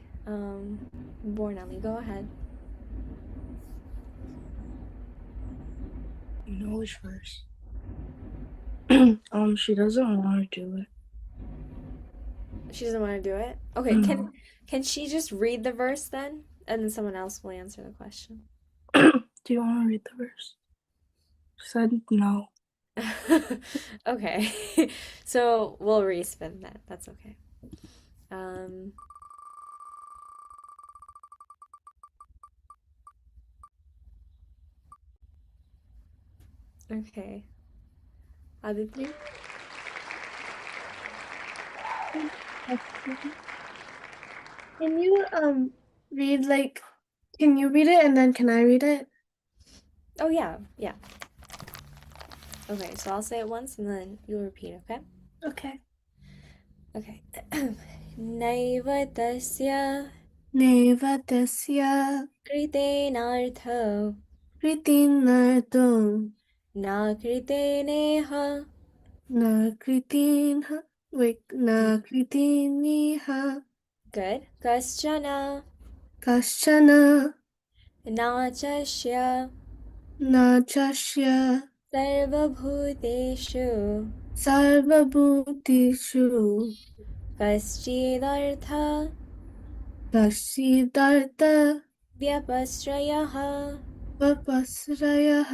Bornelli, go ahead. You know which verse? She doesn't want to do it. She doesn't want to do it? Okay, can she just read the verse then? And then someone else will answer the question. Do you want to read the verse? She said no. Okay, so we'll respin that. That's okay. Okay. Aditi? Can you read can you read it and then can I read it? Oh yeah. Okay, so I'll say it once and then you'll repeat, okay? Okay. Okay. Naiva tasya Neva tasya kritenartha kritinartum na kriteneha na kritinha na kritiniha Good. Kaschana kaschana na chashya na chashya सर्वभूतेषु सर्वभूतेषु कश्चिदर्थ कश्चिदर्थ व्यपश्रयः. व्यपश्रयः.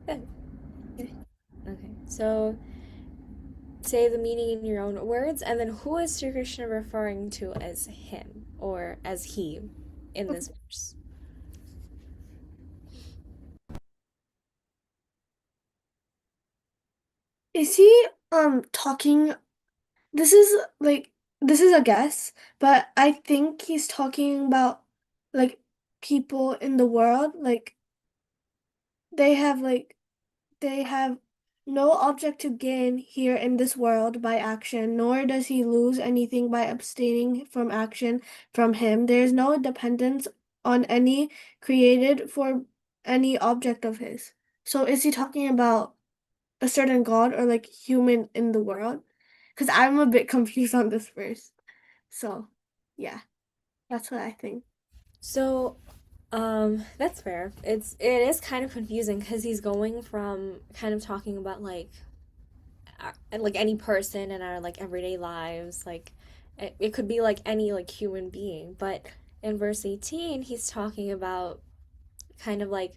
Good. Okay, so say the meaning in your own words, and then who is Sri Krishna referring to as him or as he in this verse? Is he talking? This is a guess, but I think he's talking about like people in the world. Like they have no object to gain here in this world by action, nor does he lose anything by abstaining from action from him. There is no dependence on any created for any object of his. So is he talking about a certain god or like human in the world? Because I'm a bit confused on this verse. So yeah, that's what I think. So, that's fair. It is kind of confusing because he's going from kind of talking about like any person in our like everyday lives, like it could be like any like human being, but in verse 18 he's talking about kind of like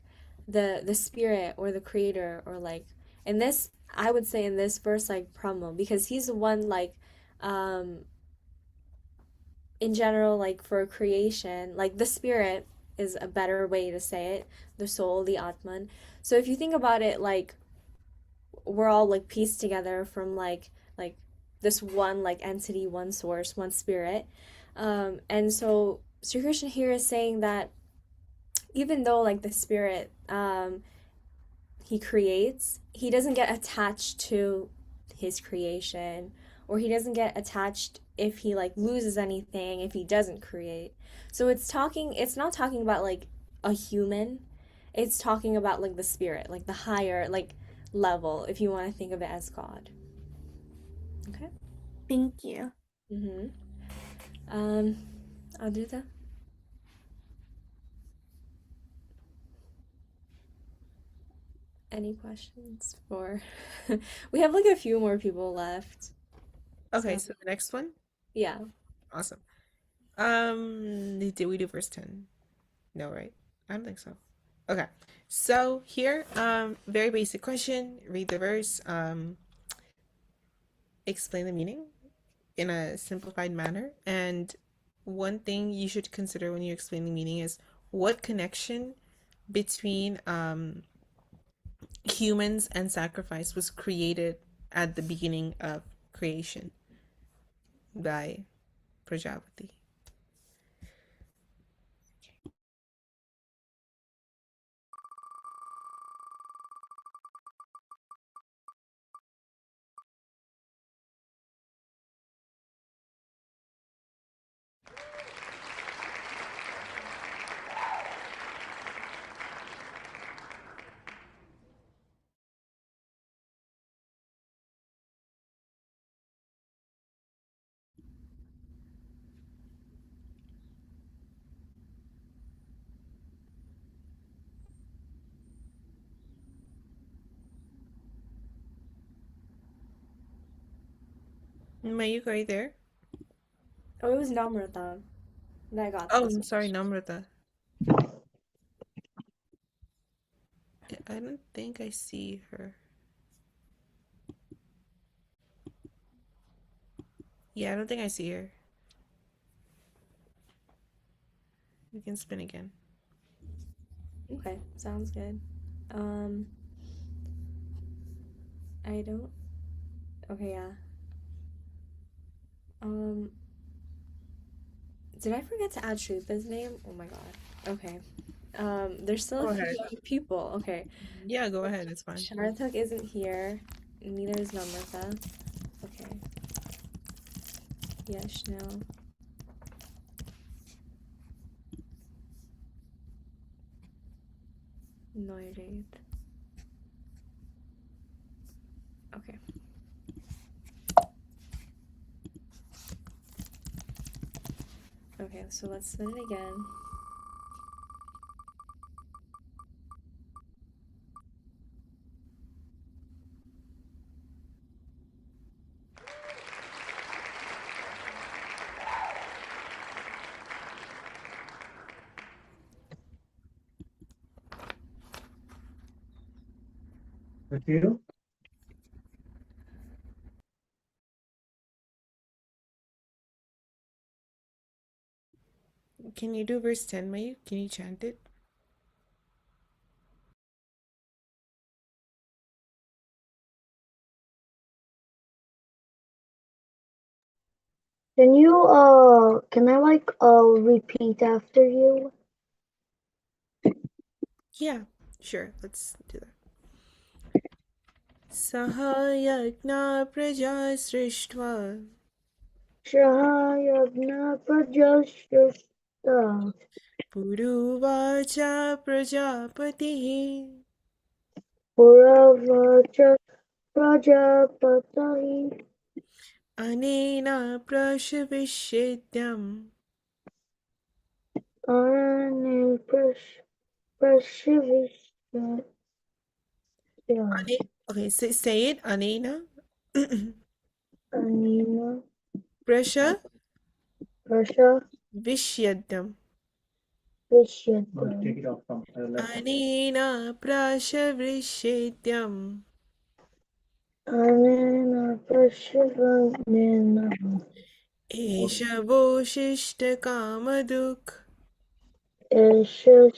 the spirit or the creator, or like in this, I would say in this verse, like Brahma, because he's the one like um in general, like for creation, like the spirit is a better way to say it, the soul, the Atman. So if you think about it, like we're all like pieced together from like this one like entity, one source, one spirit. And so Sri Krishna here is saying that even though like the spirit he creates, he doesn't get attached to his creation, or he doesn't get attached if he like loses anything if he doesn't create. So it's not talking about like a human. It's talking about like the spirit, like the higher like level, if you want to think of it as God. Okay. Thank you. Mm-hmm. Adrita? Any questions for we have like a few more people left. Okay, So so the next one. yeah. Awesome. Did we do verse 10? No, right? I don't think so. Okay. So here, very basic question. Read the verse. Explain the meaning in a simplified manner. And one thing you should consider when you explain the meaning is what connection between humans and sacrifice was created at the beginning of creation by Prajapati. Mayuk, are you there? Oh, it was Namrata that got Oh, this I'm sorry, question. Namrata. I don't think I see her. Yeah, I don't think I see her. We can spin again. Okay, sounds good. I don't. Okay, yeah. Um, did I forget to add Shrupa's name? Oh my god. Okay. There's still Go a ahead. few people. Okay. Yeah, go ahead. It's fine. Sharthak isn't here. Neither is Namrata. Okay. Yes, no. Noirate. Okay. Okay, so let's spin it again. With you? Can you do verse 10, Mayu? Can you chant it? Can I repeat after you? Yeah, sure. Let's do that. Sahayagna praja srishtva Shahayagna Prajashta puruvacha prajapatihi Puravacha Prajapatahi anena prashavishetyam. Ane Prashivishya Okay, say it. Anena Anina prasha Prasha vishyadam. Vishyata Take it off from the left. Anena prashavishetyam. Anena Prashivanena Esha voshishta kamaduk. Esha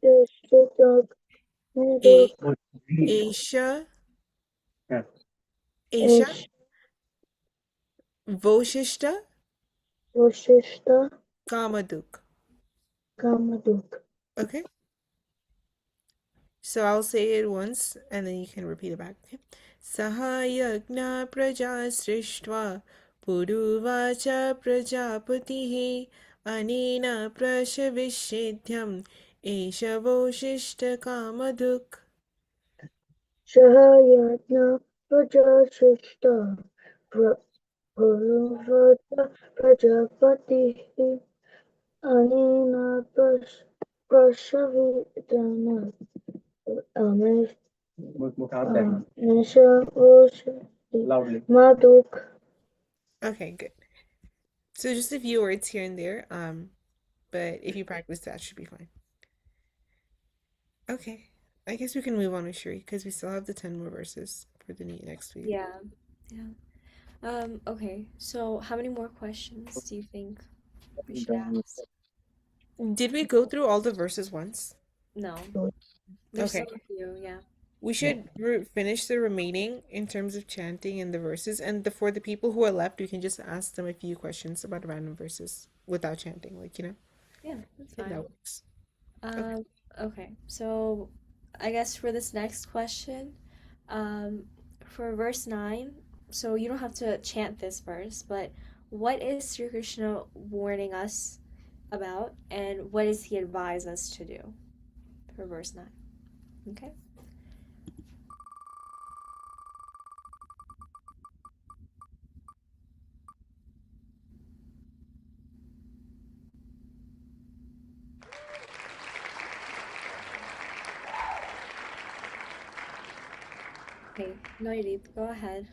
Shishita Meduk Esha Yeah. Esha Esha voshishta Vashishta kamaduk. Kamaduk. Okay, so I'll say it once and then you can repeat it back. Okay? Sahayagna praja srishtva puruvacha prajapatihi anena prashavishetyam esha voshishta kamaduk. Shahayatna Prajashishta Puruvata Prajapati Anina Prashavidana Nisha Loudly. Maduk. Okay, good. So just a few words here and there, but if you practice that should be fine. Okay, I guess we can move on with Shuri because we still have the 10 more verses for the next week. Yeah. Okay, so how many more questions do you think we should ask? Did we go through all the verses once? No. There's Okay. still a few, yeah. We should finish the remaining in terms of chanting and the verses, and for the people who are left, we can just ask them a few questions about random verses without chanting, Yeah, that's if that fine. works. Okay, so I guess for this next question, for verse 9, so you don't have to chant this verse, but what is Sri Krishna warning us about, and what does he advise us to do for verse 9? Okay. Okay, Noidit, go ahead.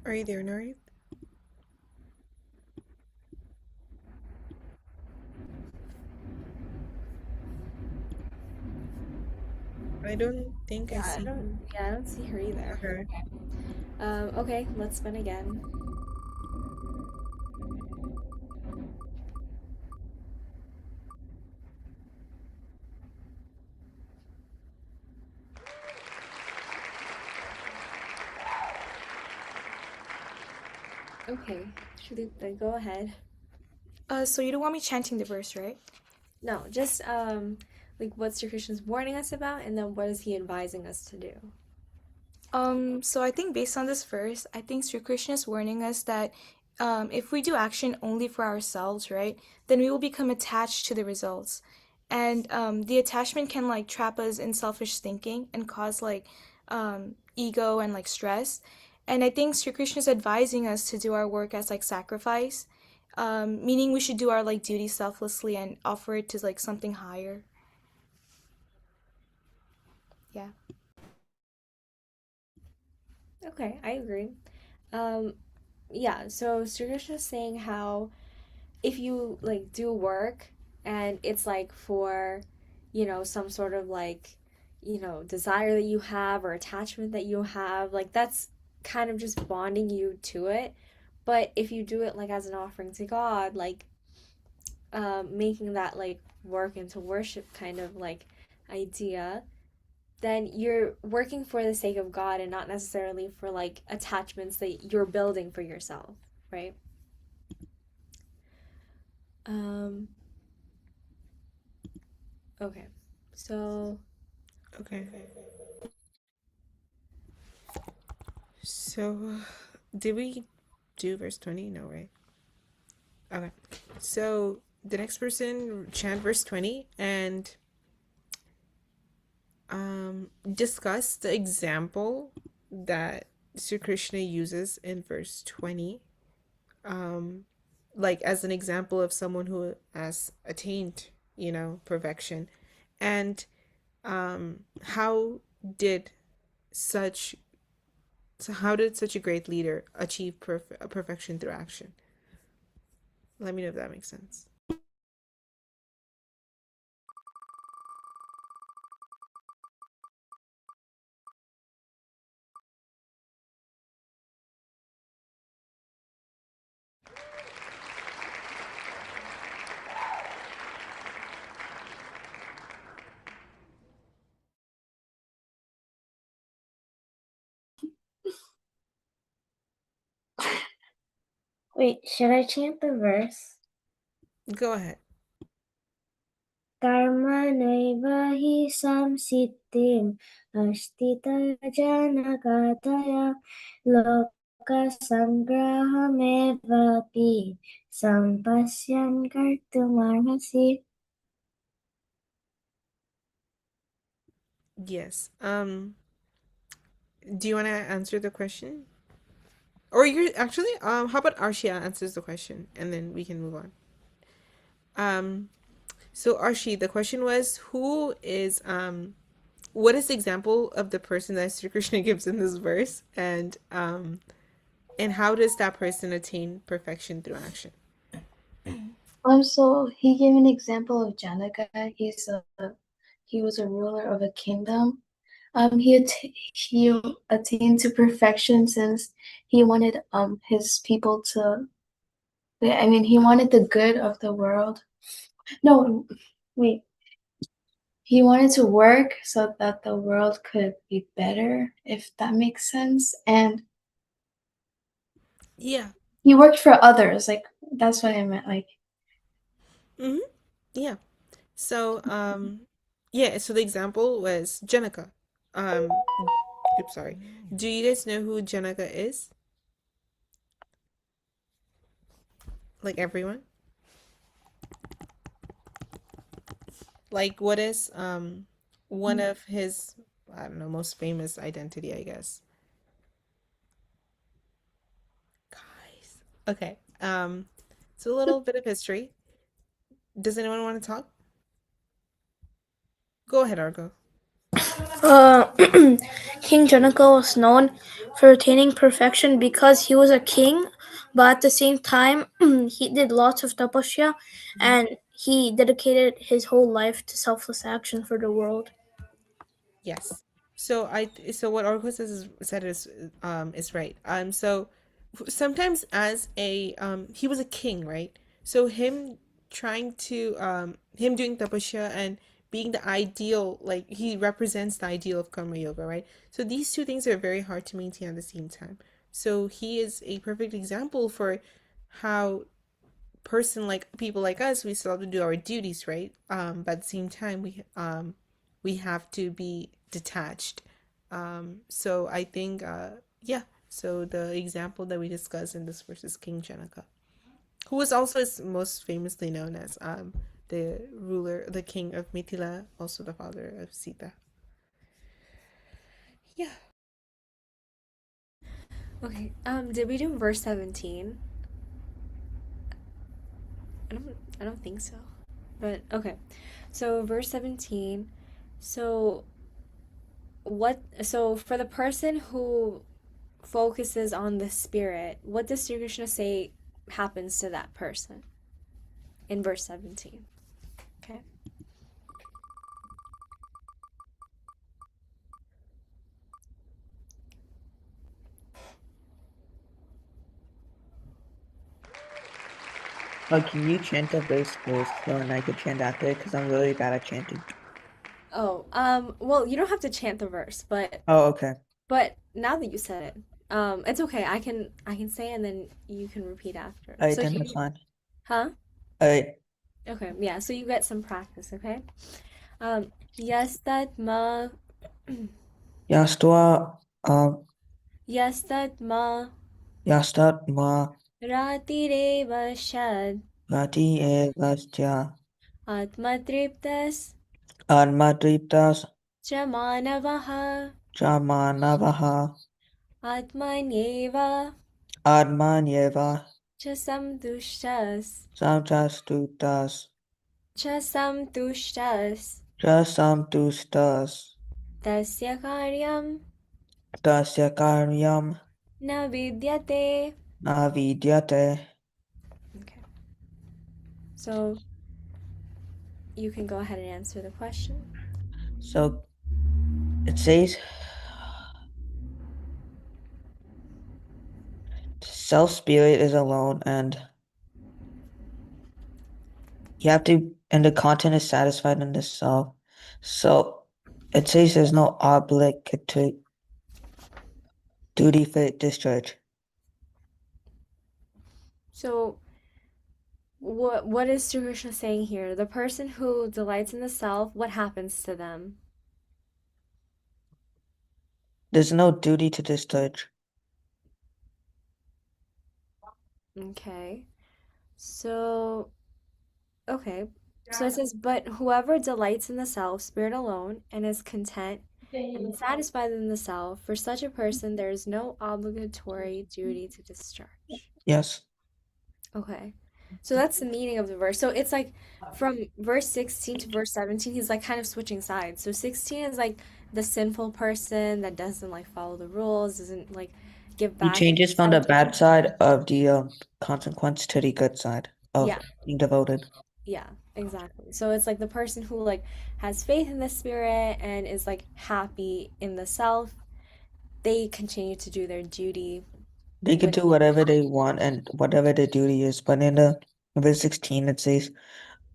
Are you there, Nari? I don't think I see. I don't see her either. Okay. Okay, let's spin again. Okay, Shulita, go ahead. So you don't want me chanting the verse, right? No, just like what Sri Krishna's warning us about, and then what is he advising us to do? So I think based on this verse, I think Sri Krishna is warning us that if we do action only for ourselves, right, then we will become attached to the results. And the attachment can like trap us in selfish thinking and cause like ego and like stress. And I think Sri Krishna is advising us to do our work as like sacrifice. meaning we should do our like duty selflessly and offer it to like something higher. Yeah. Okay, I agree. Um, yeah, so Sri Krishna is saying how if you like do work and it's like for, some sort of like, desire that you have or attachment that you have, like that's kind of just bonding you to it. But if you do it like as an offering to God, like making that like work into worship kind of like idea, then you're working for the sake of God and not necessarily for like attachments that you're building for yourself, right? Um, okay. So, Okay. So, did we do verse 20? No, right? Okay. So, the next person chant verse 20 and discuss the example that Sri Krishna uses in verse 20. Like as an example of someone who has attained, perfection. And how did such how did such a great leader achieve perfection through action? Let me know if that makes sense. Wait, should I chant the verse? Go ahead. Karmanaiva hi samsittim ashtita janakataya loka sangrahamevapi sampasyan kartumarhasi. Yes. Do you want to answer the question? Or you're actually, how about Arshia answers the question and then we can move on. So Arshi, the question was, what is the example of the person that Sri Krishna gives in this verse, and how does that person attain perfection through action? So he gave an example of Janaka. He was a ruler of a kingdom. He attained to perfection since he wanted his people to. He wanted the good of the world. No, wait. He wanted to work so that the world could be better, if that makes sense. And Yeah. he worked for others. Like that's what I meant. Like. Yeah. So yeah. So the example was Janaka. Oops, sorry. Do you guys know who Janaka is? Like everyone? Like what is one of his, I don't know, most famous identity, I guess. Guys. Okay. So a little bit of history. Does anyone want to talk? Go ahead, Argo. King Janaka was known for attaining perfection because he was a king, but at the same time, he did lots of tapasya and he dedicated his whole life to selfless action for the world. Yes. So what Argo said is right. So sometimes as a he was a king, right? So him doing tapasya and being the ideal, like he represents the ideal of karma yoga, right? So these two things are very hard to maintain at the same time. So he is a perfect example for how people like us, we still have to do our duties, right? But at the same time we have to be detached. So I think yeah. So the example that we discussed in this verse is King Janaka, who was also most famously known as the king of Mithila, also the father of Sita. Yeah. okay. Did we do verse 17? I don't think so. But okay. So verse 17. So for the person who focuses on the spirit, what does Sri Krishna say happens to that person in verse 17? Okay. Can you chant the verse first so and I could chant after it? Because I'm really bad at chanting. Oh, well, you don't have to chant the verse, Oh, okay. but now that you said it, it's okay. I can say it and then you can repeat after. Alright, So then you, that's fine. huh? Alright. Okay, yeah, so you get some practice, okay? Yastatma Yastva Yastatma Yastat Ma Ratireva Shad Rati Evasya Atmatriptas Admatriptas Chamanavaha Chamanavaha Atmanyeva Admanyeva Chasamtushtas Samchastutas Chasamtushtas Chasamtustas Tasya Karyam Tasya Karyam Na Vidyate. Navidyate. Okay. So you can go ahead and answer the question. So it says self spirit is alone and you have to, and the content is satisfied in the self. So it says there's no obligatory duty for discharge. So what is Sri Krishna saying here? The person who delights in the self, what happens to them? There's no duty to discharge. Okay. So okay. So it says, but whoever delights in the self, spirit alone, and is content and satisfied in the self, for such a person there is no obligatory duty to discharge. Yes. Okay. So that's the meaning of the verse. So it's like from verse 16 to verse 17, he's like kind of switching sides. So 16 is like the sinful person that doesn't like follow the rules, doesn't like give He back. changes from the bad side of the consequence to the good side of Yeah. being devoted. Yeah, exactly. So it's like the person who like has faith in the spirit and is like happy in the self, they continue to do their duty. They can do whatever they want and whatever their duty is, but in the verse 16 it says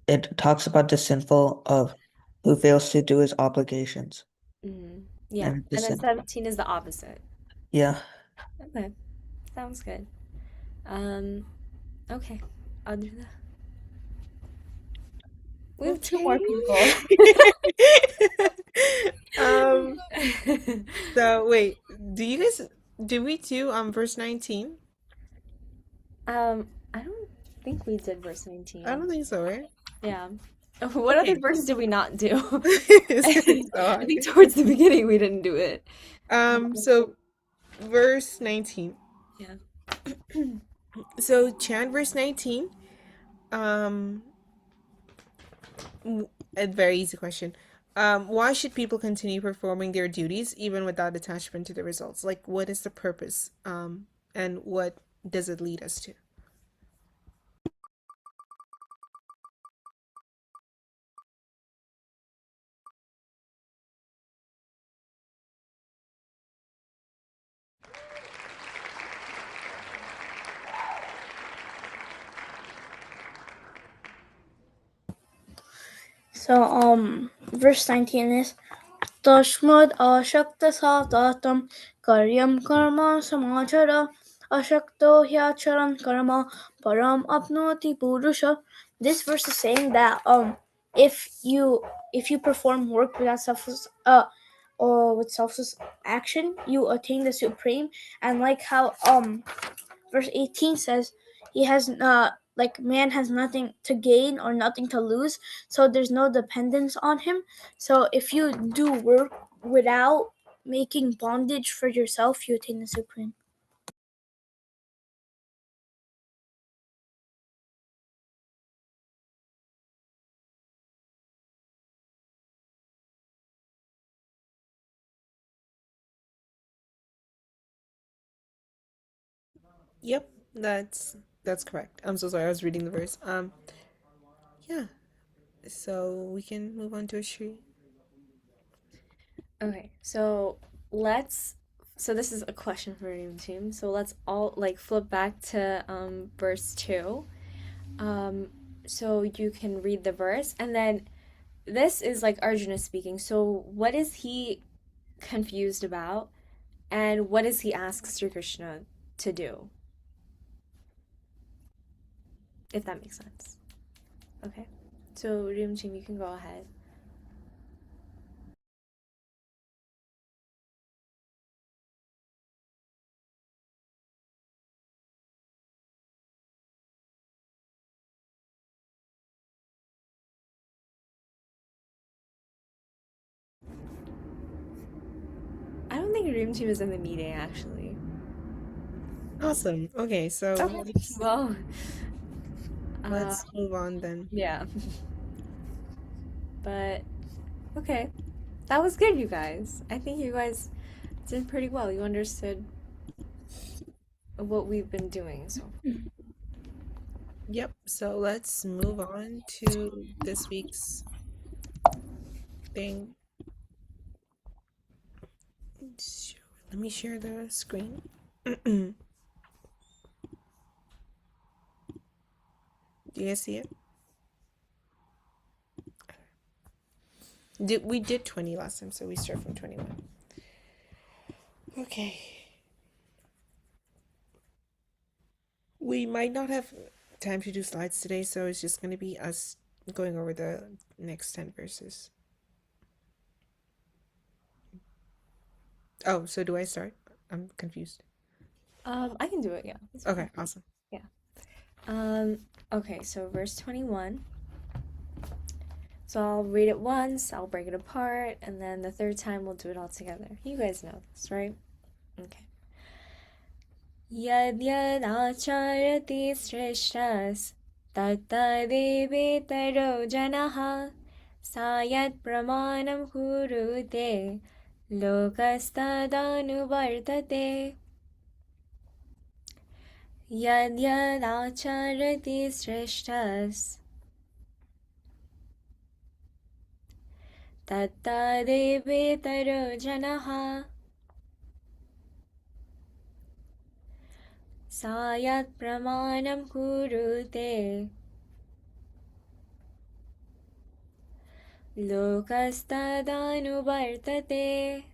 it talks about the sinful of who fails to do his obligations. Yeah. And And then 17 is the opposite. Yeah. Okay. Sounds good. Okay. I'll do that. We have two more people. So wait, did we do verse 19? I don't think we did verse 19. I don't think so, right? Yeah. What Okay. other verse did we not do? So I think towards the beginning we didn't do it. So verse 19. Yeah. So chant verse 19. A very easy question. Why should people continue performing their duties even without attachment to the results? Like, what is the purpose? And what does it lead us to? So verse 19 is Tashmad ashakta satatam karyam karma samachara ashakto hyacharan karma param apnoti purusha. This verse is saying that if you perform work without with selfless action, you attain the supreme. And like how verse 18 says, he has like man has nothing to gain or nothing to lose, so there's no dependence on him. So if you do work without making bondage for yourself, you attain the supreme. Yep, that's correct. I'm so sorry, I was reading the verse. Yeah. So we can move on to Ashri. Okay, so let's. So this is a question for Dream Team. So let's all like flip back to verse 2. So you can read the verse, and then this is like Arjuna speaking. So what is he confused about, and what does he ask Sri Krishna to do? If that makes sense. Okay. So Dream Team, you can go ahead. I don't think Dream Team is in the meeting actually. Awesome. Okay, so Okay. Well, let's move on then. yeah. But okay. That was good, you guys. I think you guys did pretty well. You understood what we've been doing, so. Yep, so let's move on to this week's thing. Let me share the screen. Do you guys see it? We did 20 last time, so we start from 21. Okay. We might not have time to do slides today, so it's just going to be us going over the next 10 verses. Oh, so do I start? I'm confused. I can do it, yeah. Okay, awesome. Yeah. Okay, so verse 21. So I'll read it once, I'll break it apart, and then the third time we'll do it all together. You guys know this, right? Okay. Yad yad acharati shreshtas tattadevetaro janaha sayat pramanam kurute lokastadanuvartate. Yad yad acharati shreshtas tattadevetaro janaha sayat pramanam kurute lokastadanuvartate.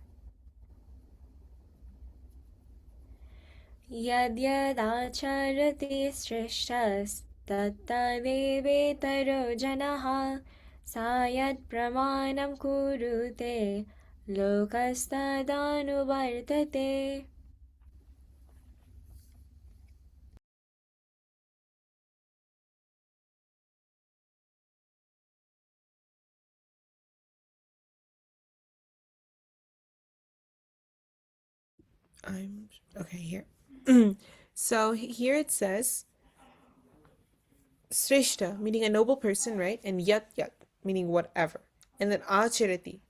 Yad yad acharati shreshtas tattadevetaro janaha sayat pramanam kurute lokastadanuvartate. I'm okay here. So here it says Srishta, meaning a noble person, right? And Yat Yat, meaning whatever. And then Acharati,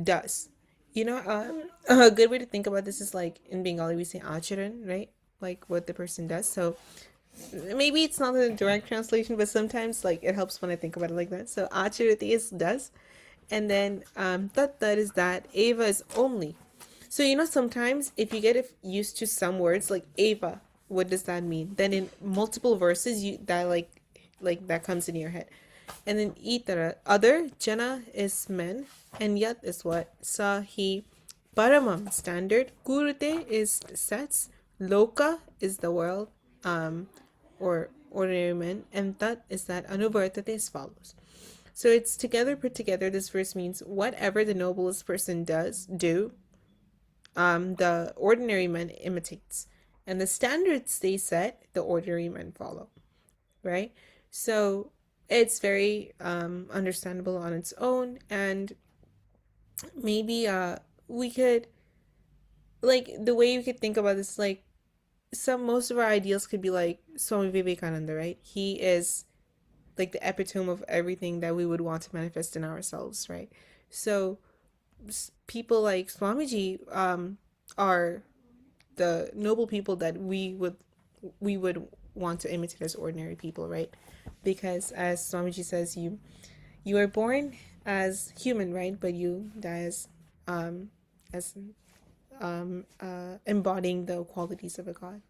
does. You know, a good way to think about this is like in Bengali we say Acharan, right? Like what the person does. So maybe it's not a direct translation, but sometimes like it helps when I think about it like that. So Acharati is does. And then Tat is that. Eva is only. So you know sometimes if you get used to some words like Eva, what does that mean? Then in multiple verses you that like that comes in your head. And then Itara, other, Jana is men, and Yat is what? Sa, he, Paramam, standard, Kurute is sets, Loka is the world, or ordinary men, and Tat is that Anuvartate is follows. So it's together, put together, this verse means whatever the noblest person do, the ordinary man imitates. And the standards they set, the ordinary men follow. Right? So it's very understandable on its own, and maybe we could like the way you could think about this like most of our ideals could be like Swami Vivekananda, right? He is like the epitome of everything that we would want to manifest in ourselves, right? So people like Swamiji are the noble people that we would we would want to imitate as ordinary people, right? Because as Swamiji says, you are born as human, right? But you die as embodying the qualities of a god.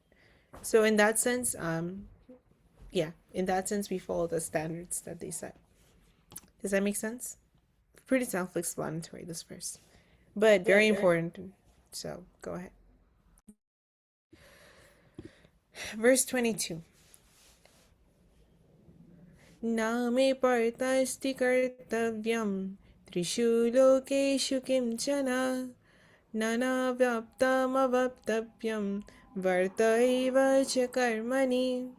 So in that sense, in that sense, we follow the standards that they set. Does that make sense? Pretty self-explanatory, this verse, but very important. So go ahead. Verse 22. Name partasti kartavyam trishu lokeshu kimchana nana vyaptam avaptavyam vartaiva cha karmani.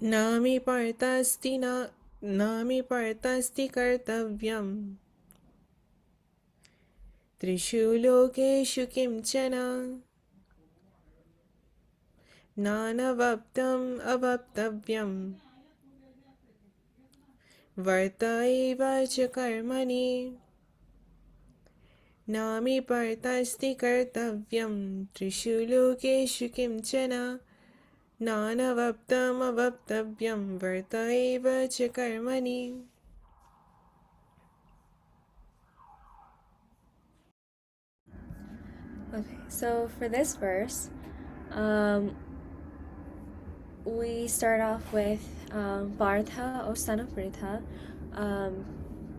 Nami partasti kartavyam trishu lokeshu kimchana nanavaptam avaptavyam vartaiva cha karmani. Nami partasti kartavyam trishu lokeshu kimchana nanavaptam avaptavyam vartaiva cha karmani. Okay, so for this verse, we start off with Partha, O son of Pritha.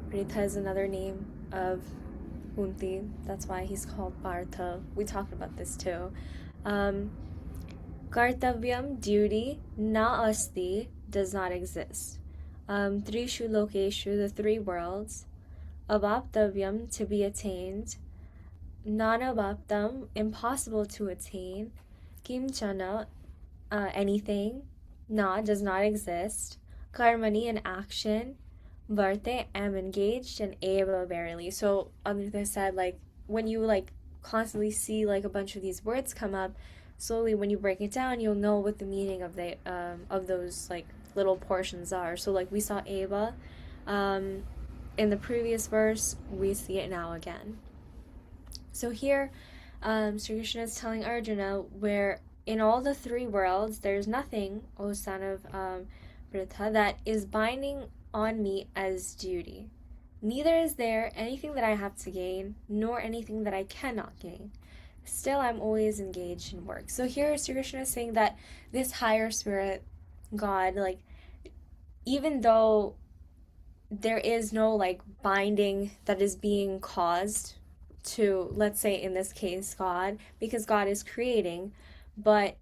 Pritha is another name of Kunti. That's why he's called Partha. We talked about this too. Kartavyam, duty, na asti, does not exist. Trishu lokeshu, the three worlds. Avaptavyam, to be attained. Nanavaptam, impossible to attain. Kimchana, anything. Na, does not exist. Karmani, an action. Varte, am engaged. And eva, verily. So Amrita said, like, when you like constantly see like a bunch of these words come up, slowly when you break it down, you'll know what the meaning of the of those like little portions are. So like we saw eva in the previous verse, we see it now again. So here, Sri Krishna is telling Arjuna, where in all the three worlds, there's nothing, O son of Pritha, that is binding on me as duty. Neither is there anything that I have to gain, nor anything that I cannot gain. Still, I'm always engaged in work. So here, Sri Krishna is saying that this higher spirit, God, like, even though there is no, like, binding that is being caused to, let's say in this case, God, because God is creating, but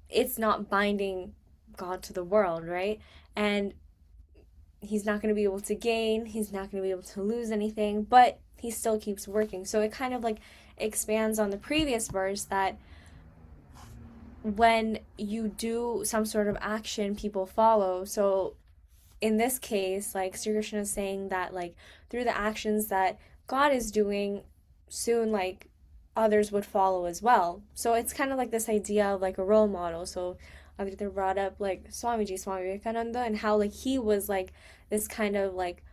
it's not binding God to the world, right? And he's not going to be able to gain, he's not going to be able to lose anything, but he still keeps working. So it kind of like expands on the previous verse that when you do some sort of action, people follow. So in this case, like Sri Krishna is saying that like through the actions that God is doing, soon like others would follow as well. So it's kind of like this idea of like a role model. So Aditya brought up like Swami Vivekananda and how like he was like this kind of like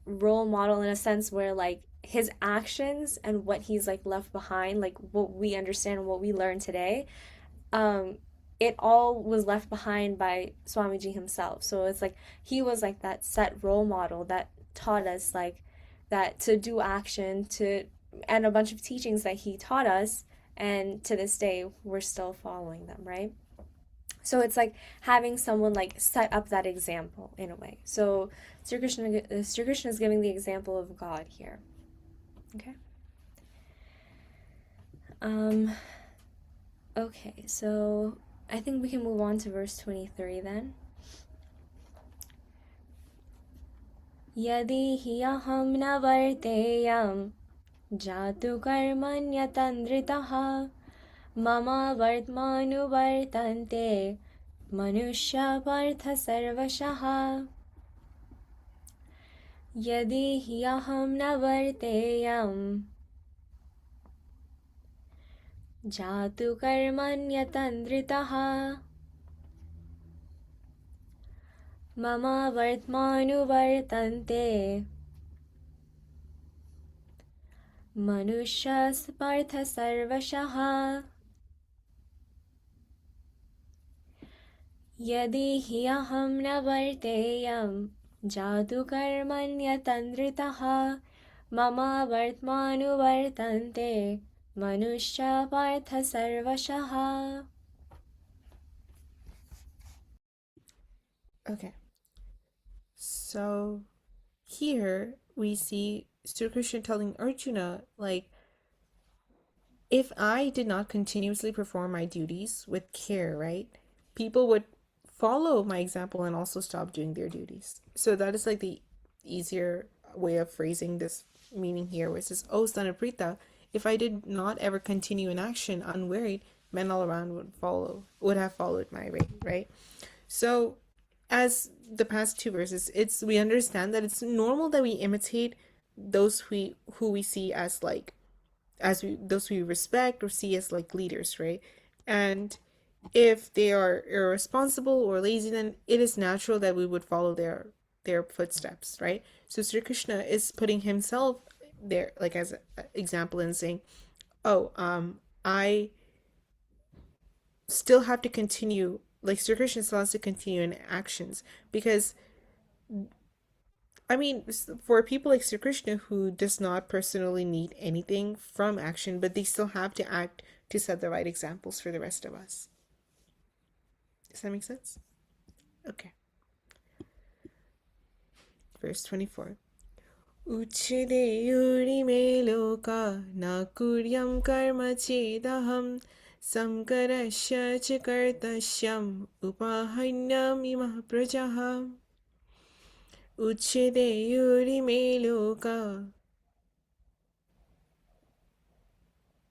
role model in a sense where like his actions and what he's like left behind, like what we understand and what we learn today, it all was left behind by Swamiji himself. So it's like he was like that set role model that taught us like that to do action, to and a bunch of teachings that he taught us, and to this day we're still following them, right? So it's like having someone like set up that example in a way. So Sri Krishna is giving the example of God here. Okay. Okay, so I think we can move on to verse 23 then. Yadi hiyaham na varteyam jatu karmanyatandritaha mama vartmanu vartante manushya partha sarvashaha. Yadi hiyaham na varteyam jatu karmanyatandritaha mama vartmanu vartante manushya partha sarvashaha. यदि हि अहं न वर्तेयं जादुकर्मण्यतन्द्रितः मम वर्त्मानुवर्तन्ते मनुष्य पार्थ सर्वशः. Okay. So here we see Sri Krishna telling Arjuna, like, if I did not continuously perform my duties with care, right, people would follow my example and also stop doing their duties. So that is like the easier way of phrasing this meaning here, which is, oh, son of Prita, if I did not ever continue in action unwearied, men all around would have followed my way, right? So as the past two verses, we understand that it's normal that we imitate those who we see as like those we respect or see as like leaders, right? And if they are irresponsible or lazy, then it is natural that we would follow their footsteps, right? So Sri Krishna is putting himself there like as an example and saying, oh, I still have to continue, like Sri Krishna still has to continue in actions, because I mean, for people like Sri Krishna who does not personally need anything from action, but they still have to act to set the right examples for the rest of us. Does that make sense? Okay. Verse 24. Uchide yuri me loka na kuryam karma chedaham samkarasya ch kartasyam upahanyam imah prajaha. Uchide yuri me loka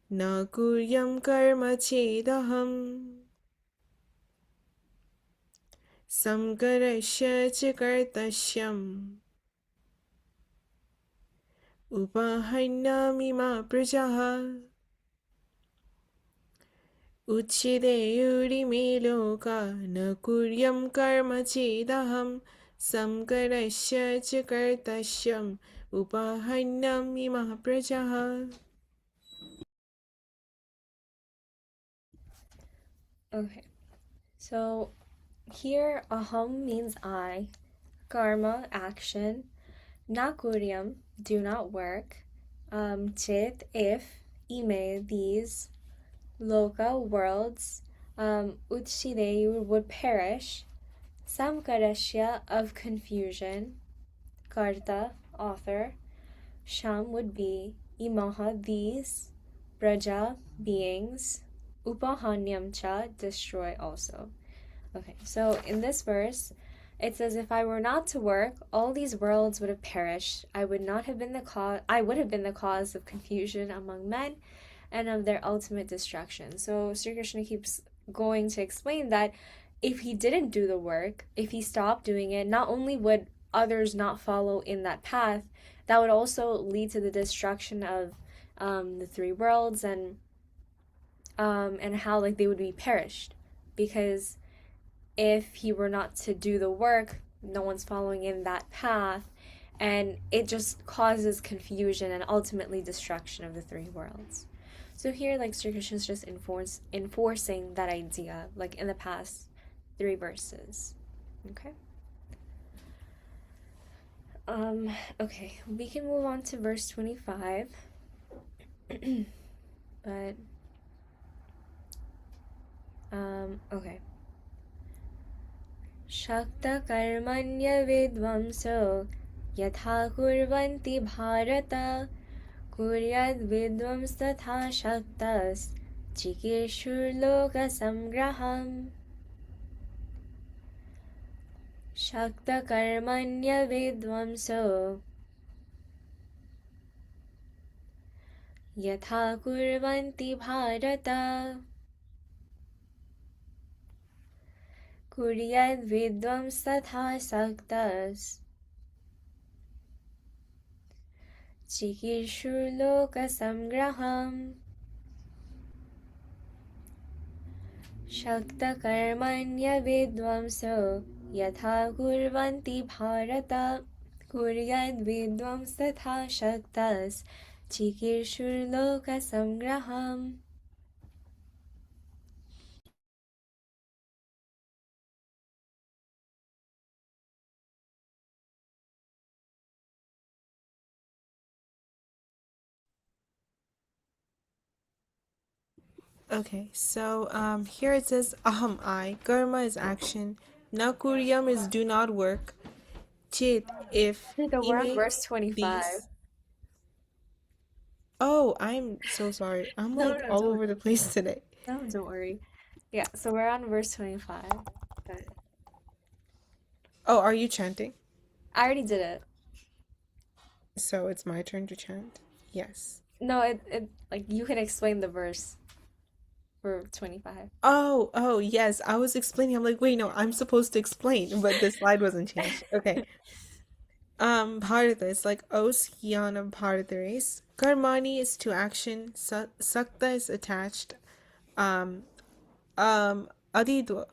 na kuryam karma chedaham samkarasya ch kartasyam upahanyami ma prajaha. Uchide yuri me loka na kuryam karma chedaham samkarasya ch kartasyam upahanyami ma prajaha. Okay, so here aham means I, karma, action, nakuryam, do not work, chit, if, ime, these, loka, worlds, uchide, would perish, samkarasya, of confusion, karta, author, sham, would be, imaha, these, praja, beings, upahanyam cha, destroy also. Okay, so in this verse, it says, if I were not to work, all these worlds would have perished. I would have been the cause of confusion among men and of their ultimate destruction. So Sri Krishna keeps going to explain that if he didn't do the work, if he stopped doing it, not only would others not follow in that path, that would also lead to the destruction of the three worlds and how like they would be perished, because if he were not to do the work, no one's following in that path, and it just causes confusion and ultimately destruction of the three worlds. So here, like, Sri Krishna is just enforcing that idea, like in the past three verses. Okay. Okay, we can move on to verse 25. But okay. Shakta karmanya vidvamso yatha kurvanti bharata kuryad vidvams tatha shaktas chikirshur loka samgraham. Shakta karmanya vidvamso yatha kurvanti bharata kuryad vidvams tatha shaktas chikirshur loka samgraham. Shakta karmanya vidvamso yatha kurvanti bharata kuryad vidvams tatha shaktas chikirshur loka samgraham. Okay, so here it says aham I. Karma is action. Na kuryam is do not work. Chit if No, he we're on makes verse 25. these. Oh, I'm so sorry. I'm No, like no, all don't over the place today. No, don't worry. Yeah, so we're on verse 25. But Oh, are you chanting? I already did it. So it's my turn to chant? Yes. No, it like you can explain the verse for 25. Oh, yes. I was explaining. I'm like, wait, no, I'm supposed to explain, but the slide wasn't changed. Okay. Bharata is like os yana Bharata is. Karmani is to action. Sakta is attached. Um, Adidwa,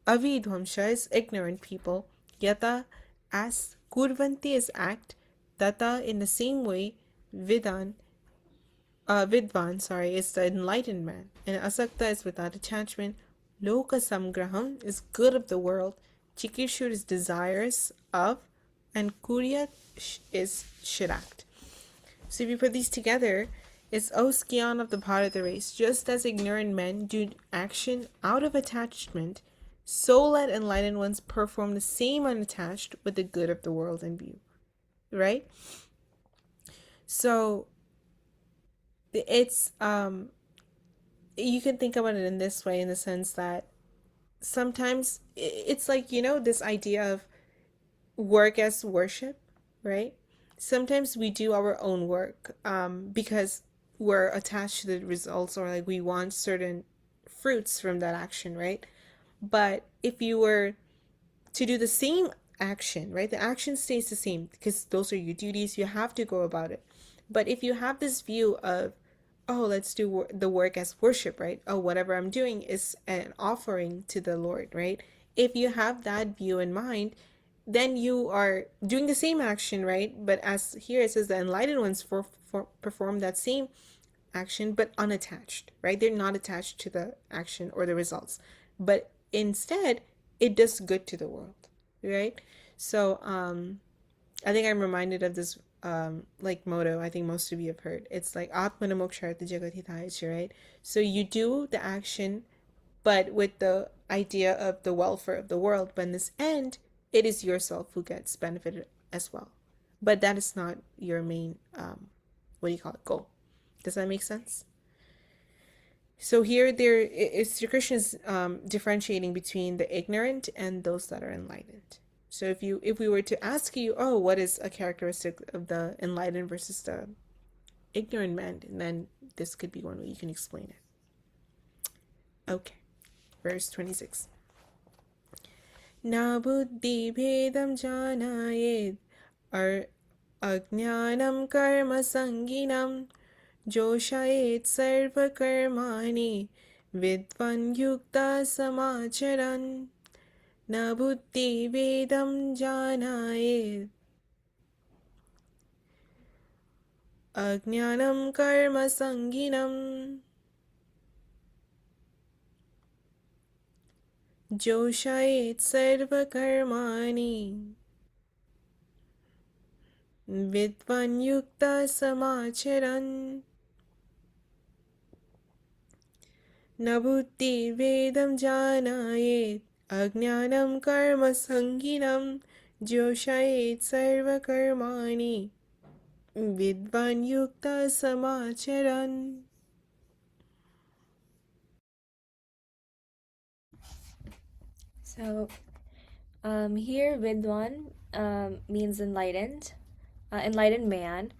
Avidwamsha is ignorant people. Yata as Kurvanti is act. Tata in the same way. Vidvan, sorry, is the enlightened man. And Asakta is without attachment. Loka Samgraham is good of the world. Chikishur is desirous of. And Kurya is should act. So if you put these together, it's Oskion of the Bharata race. Just as ignorant men do action out of attachment, so let enlightened ones perform the same unattached with the good of the world in view. Right? So it's you can think about it in this way, in the sense that sometimes it's like, this idea of work as worship, right? Sometimes we do our own work because we're attached to the results, or like we want certain fruits from that action, right? But if you were to do the same action, right, the action stays the same because those are your duties, you have to go about it. But if you have this view of, oh, let's do the work as worship, right? Oh, whatever I'm doing is an offering to the Lord, right? If you have that view in mind, then you are doing the same action, right? But as here it says, the enlightened ones perform that same action, but unattached, right? They're not attached to the action or the results, but instead it does good to the world, right? So I think I'm reminded of this like motto I think most of you have heard. It's like Atmana Mokshartha Jagatithaya, right? So you do the action but with the idea of the welfare of the world, but in this end it is yourself who gets benefited as well. But that is not your main goal. Does that make sense? So here Sri Krishna is differentiating between the ignorant and those that are enlightened. So if we were to ask you, oh, what is a characteristic of the enlightened versus the ignorant man, then this could be one way you can explain it. Okay, verse 26. Na buddhi bhedam janayed ar ajnanam karma sanginam जोषयेत् सर्वकर्माणि विद्वान् युक्ता समाचरन् न बुद्धिभेदं जानायेत् अज्ञानं कर्मसङ्गिनं जोषयेत् सर्वकर्माणि विद्वान् युक्ता समाचरन् न बुद्धिभेदं जानायेत् अज्ञानं कर्मसङ्गिनं जोषयेत् सर्वकर्माणि विद्वान् युक्ता समाचरन्. So here Vidwan means enlightened, enlightened man.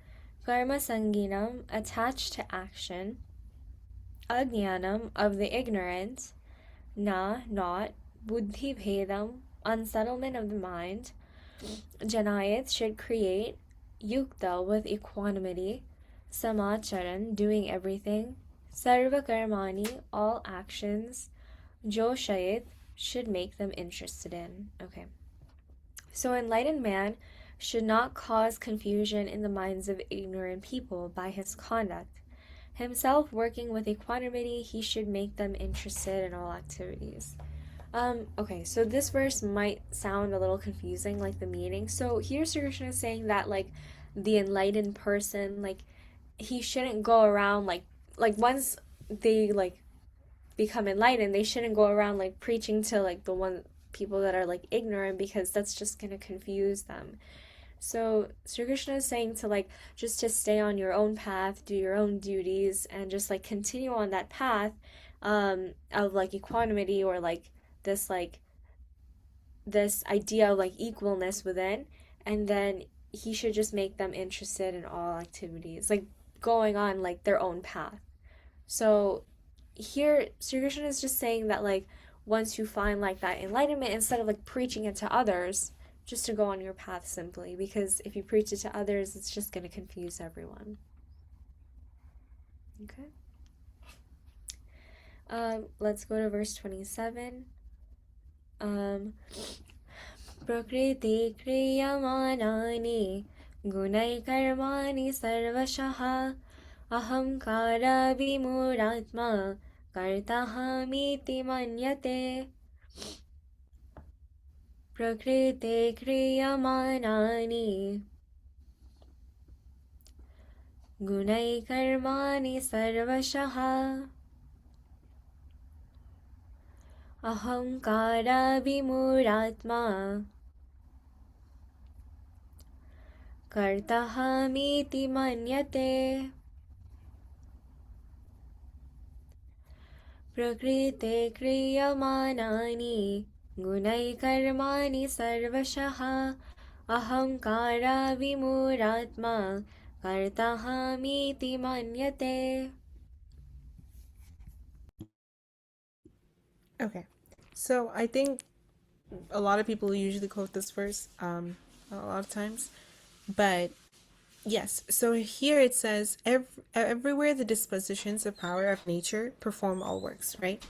Karma sanginam, attached to action. Ajnanam, of the ignorant. Na, not. Buddhi bhedam, unsettlement of the mind. Janayat, should create. Yukta, with equanimity. Samacharan, doing everything. Sarva karmani, all actions. Joshayat, should make them interested in. Okay. So enlightened man should not cause confusion in the minds of ignorant people by his conduct. Himself working with equanimity, he should make them interested in all activities. Okay, so this verse might sound a little confusing, like the meaning. So here Sri Krishna is saying that like the enlightened person, like he shouldn't go around like once they like become enlightened, they shouldn't go around like preaching to like the one people that are like ignorant, because that's just gonna confuse them. So Sri Krishna is saying to like just to stay on your own path, do your own duties, and just like continue on that path of like equanimity, or like this idea of like equalness within, and then he should just make them interested in all activities, like going on like their own path. So here Sri Krishna is just saying that like once you find like that enlightenment, instead of like preaching it to others, just to go on your path simply, because if you preach it to others, it's just going to confuse everyone. Okay. Let's go to verse 27. Prakriti kriyamanani gunai karmani sarvashaha ahamkara vimuratma kartahamiti manyate. Prakriti kriyamanani gunai karmani sarvashaha ahamkara vimuratma kartahamiti manyate. Prakrite kriyamanani gunai karmani sarvashaha ahamkara vimuratma kartahamiti manyate. Okay, so I think a lot of people usually quote this verse a lot of times, but yes, so here it says everywhere the dispositions of power of nature perform all works, right?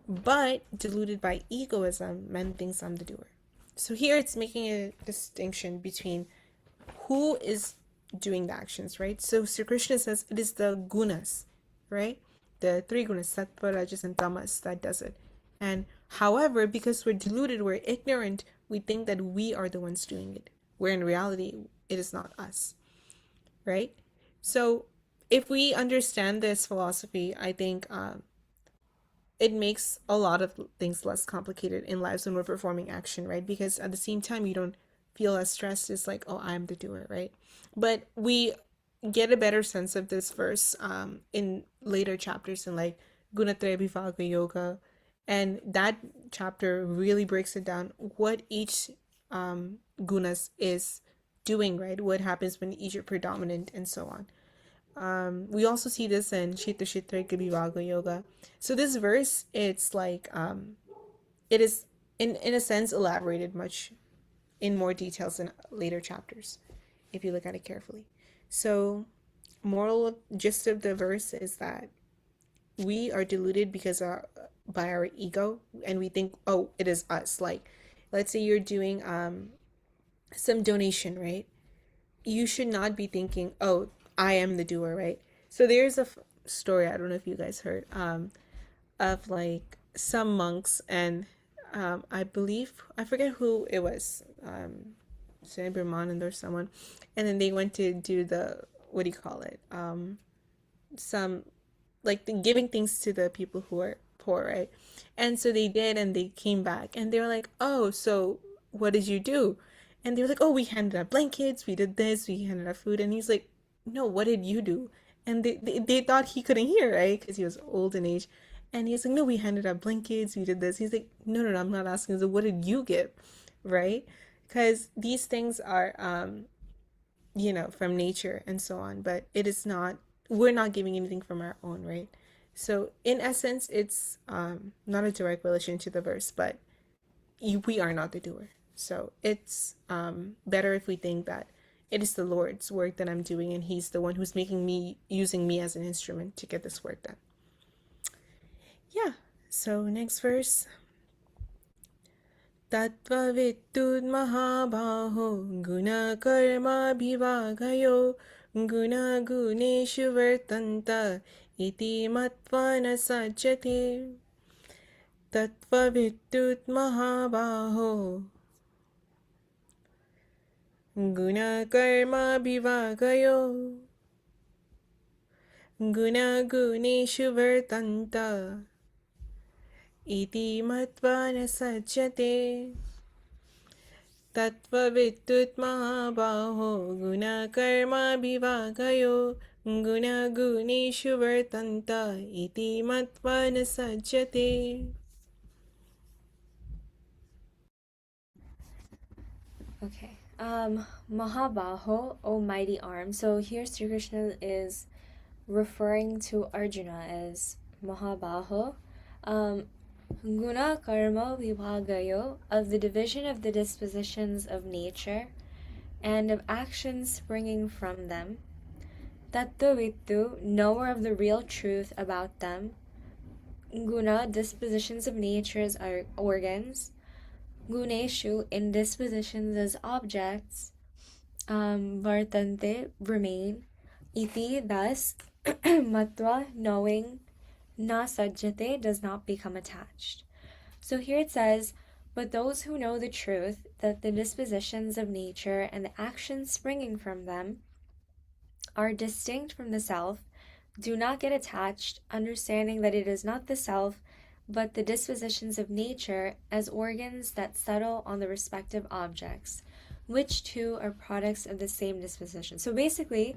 But deluded by egoism, men thinks I'm the doer. So here it's making a distinction between who is doing the actions, right? So Sri Krishna says it is the gunas, right? The three gunas, sattva, rajas, and tamas, that does it. And however, because we're deluded, we're ignorant, we think that we are the ones doing it, where in reality, it is not us, right? So if we understand this philosophy, I think it makes a lot of things less complicated in lives when we're performing action, right? Because at the same time, you don't feel as stressed. It's like, oh, I'm the doer, right? But we get a better sense of this verse in later chapters in like Gunatraya Bhivaga Yoga. And that chapter really breaks it down what each gunas is doing, right? What happens when each are predominant and so on. We also see this in Shita Shitrika Bhivaga Yoga. So this verse, it's like it is in a sense elaborated much in more details in later chapters, if you look at it carefully. So moral gist of the verse is that we are deluded because by our ego, and we think, oh, it is us. Like, let's say you're doing some donation, right? You should not be thinking, oh, I am the doer, right? So there's a story, I don't know if you guys heard, of like some monks, and I believe, I forget who it was, Saint Brahmanand or someone, and then they went to do the, what do you call it? Some, like giving things to the people who are poor, right? And so they did, and they came back, and they were like, oh, so what did you do? And they were like, oh, we handed out blankets, we did this, we handed out food. And he's like, no, what did you do? And they thought he couldn't hear, right? Because he was old in age. And he's like, no, we handed out blankets, we did this. He's like, no, I'm not asking. So what did you give, right? Because these things are, from nature and so on. But it is not, we're not giving anything from our own, right? So in essence, it's not a direct relation to the verse, but we are not the doer. So it's better if we think that it is the Lord's work that I'm doing, and He's the one who's using me as an instrument to get this work done. Yeah, so next verse. Tattva vittud mahabaho guna karma bhivagayo guna guneshu vartanta iti matva na sajjate. Tattva vittud mahabaho guna karma bhivagayo. गुणगुणेषु वर्तन्त इति मत्वा न सज्जते तत्त्ववित्तुत् महाबाहो गुणकर्मविभागयो गुणगुणेषु वर्तन्त इति मत्वा न सज्जते. Okay. Mahabaho, O mighty arm. So here Sri Krishna is referring to Arjuna as Mahabaho. Guna karma vibhagayo, of the division of the dispositions of nature and of actions springing from them. Tattva-vittu, knower of the real truth about them. Guna, dispositions of natures are organs. Guneshu, in dispositions as objects. Vartante, remain. Iti, thus. Matva, knowing. Na sajjate, does not become attached. So here it says, but those who know the truth, that the dispositions of nature and the actions springing from them are distinct from the self, do not get attached, understanding that it is not the self, but the dispositions of nature as organs that settle on the respective objects, which two are products of the same disposition. So basically,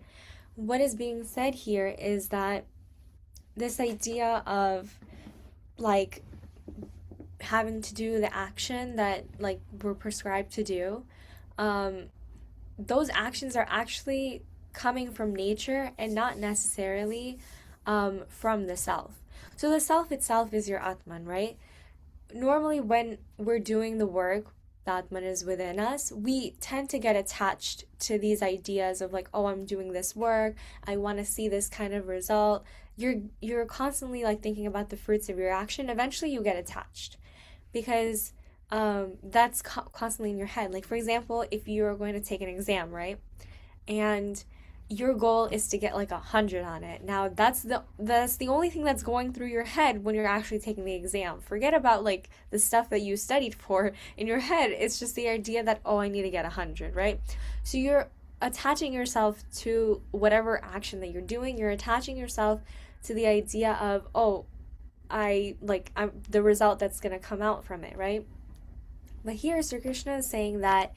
what is being said here is that this idea of like having to do the action that like we're prescribed to do, those actions are actually coming from nature and not necessarily from the self. So the self itself is your Atman, right? Normally when we're doing the work, the Atman is within us, we tend to get attached to these ideas of like, oh, I'm doing this work, I want to see this kind of result. You're constantly like thinking about the fruits of your action. Eventually you get attached because that's constantly in your head. Like for example, if you're going to take an exam, right? And your goal is to get like 100 on it. Now that's the only thing that's going through your head when you're actually taking the exam. Forget about like the stuff that you studied for in your head. It's just the idea that, oh, I need to get 100, right? So you're attaching yourself to whatever action that you're doing. You're attaching yourself to the idea of, oh, I'm the result that's going to come out from it, right? But here Sri Krishna is saying that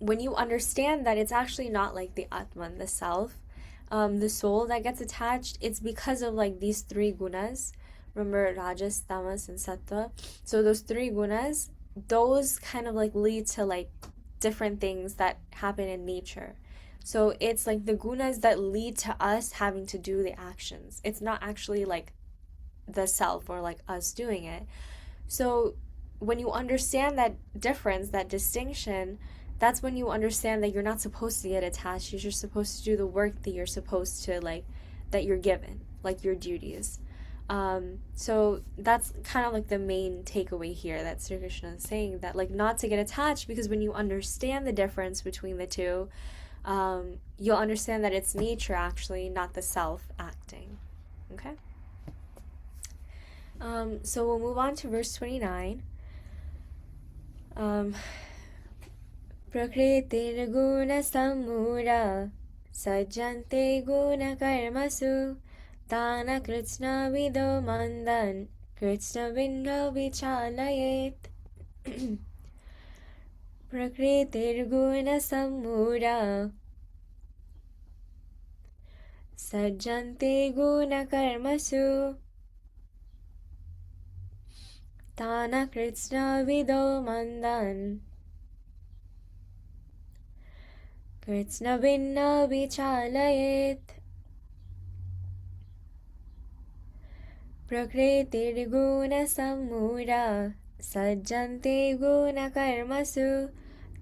when you understand that it's actually not like the Atman, the self, the soul that gets attached, it's because of like these three gunas. Remember, Rajas, Tamas, and Sattva. So those three gunas, those kind of like lead to like different things that happen in nature. So it's like the gunas that lead to us having to do the actions. It's not actually like the self or like us doing it. So when you understand that difference, that distinction, that's when you understand that you're not supposed to get attached. You're just supposed to do the work that you're supposed to, like, that you're given, like your duties. So that's kind of like the main takeaway here that Sri Krishna is saying, that like not to get attached, because when you understand the difference between the two, you'll understand that it's nature actually, not the self acting. Okay? So we'll move on to verse 29. Prakritir samura sajjante guna karmasu tana krishna vido mandan krishna vindo vichalayet. Prakritir samura sajjante guna karmasu Tana Krishna Vido Mandan Krishna Vinna Vichalayet. Prakriti Guna Samura Sajjante Guna Karmasu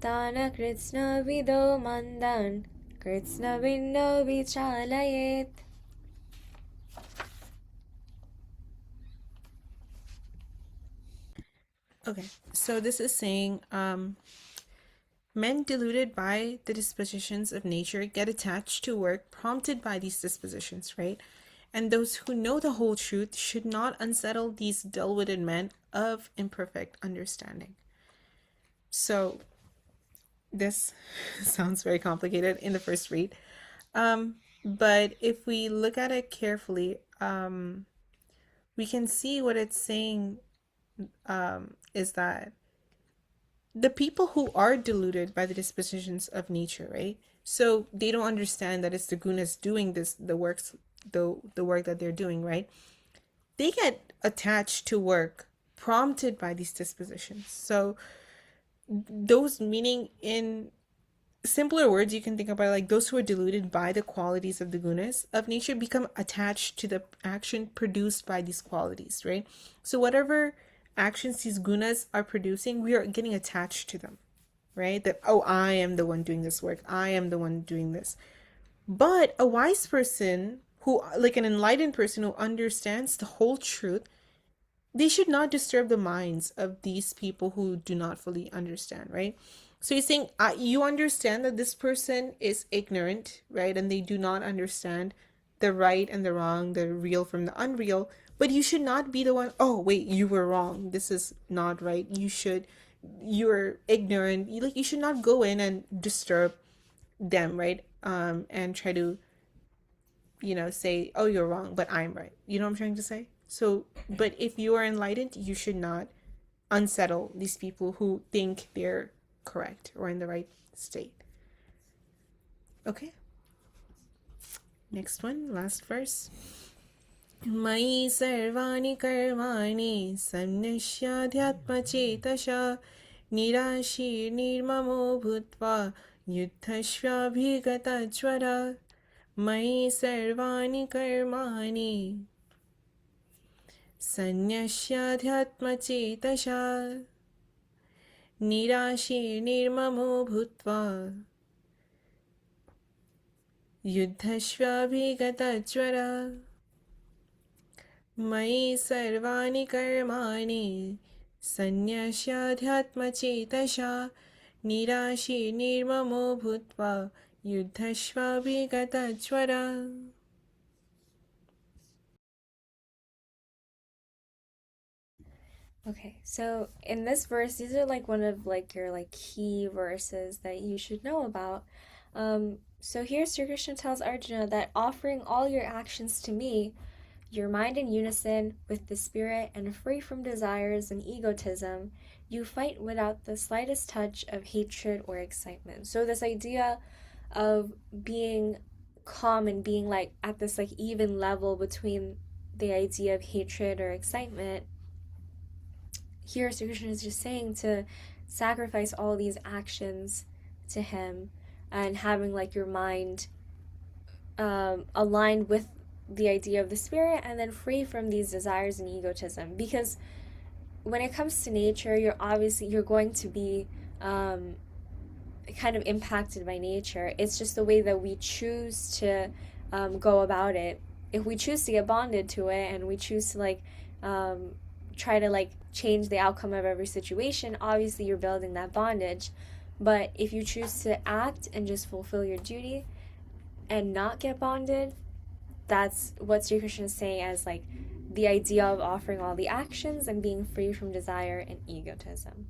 Tana Krishna Vido Mandan Krishna Vinna Vichalayet. Okay, so this is saying men deluded by the dispositions of nature get attached to work prompted by these dispositions, right? And those who know the whole truth should not unsettle these dull-witted men of imperfect understanding. So this sounds very complicated in the first read. But if we look at it carefully, we can see what it's saying is that the people who are deluded by the dispositions of nature, right? So they don't understand that it's the gunas doing this, the work that they're doing, right? They get attached to work prompted by these dispositions. So those, meaning in simpler words, you can think about like those who are deluded by the qualities of the gunas of nature become attached to the action produced by these qualities, right? So whatever actions these gunas are producing, we are getting attached to them, right? That, oh, I am the one doing this work, I am the one doing this. But a wise person who, like an enlightened person who understands the whole truth, they should not disturb the minds of these people who do not fully understand, right? So he's saying, you understand that this person is ignorant, right? And they do not understand the right and the wrong, the real from the unreal. But you should not be the one, oh, wait, you were wrong. This is not right. You're ignorant. You should not go in and disturb them, right? And try to, say, oh, you're wrong, but I'm right. You know what I'm trying to say? So, but if you are enlightened, you should not unsettle these people who think they're correct or in the right state. Okay. Next one, last verse. Mai sarvani karmani samnishyadhyatmachetasha nirashi nirmamo bhutva yuddhashvabhigata jvara. Mai sarvani karmani sannyasyaध्यात्मचेतसा निराशी निर्ममो भूत्वा युद्धस्वाभिगतज्वरा. मयि सर्वाणि कर्माणि संन्यस्याध्यात्मचेतसा निराशी निर्ममो भूत्वा युद्धस्वाभिगतज्वरा. Okay, so in this verse, these are like one of like your like key verses that you should know about. So here Sri Krishna tells Arjuna that offering all your actions to me, your mind in unison with the spirit and free from desires and egotism, you fight without the slightest touch of hatred or excitement. So this idea of being calm and being like at this like even level between the idea of hatred or excitement, here Sri Krishna is just saying to sacrifice all these actions to him and having like your mind aligned with the idea of the spirit and then free from these desires and egotism. Because when it comes to nature, you're going to be kind of impacted by nature. It's just the way that we choose to go about it. If we choose to get bonded to it and we choose to like try to like change the outcome of every situation, obviously you're building that bondage. But if you choose to act and just fulfill your duty and not get bonded, that's what Sri Krishna is saying as like the idea of offering all the actions and being free from desire and egotism.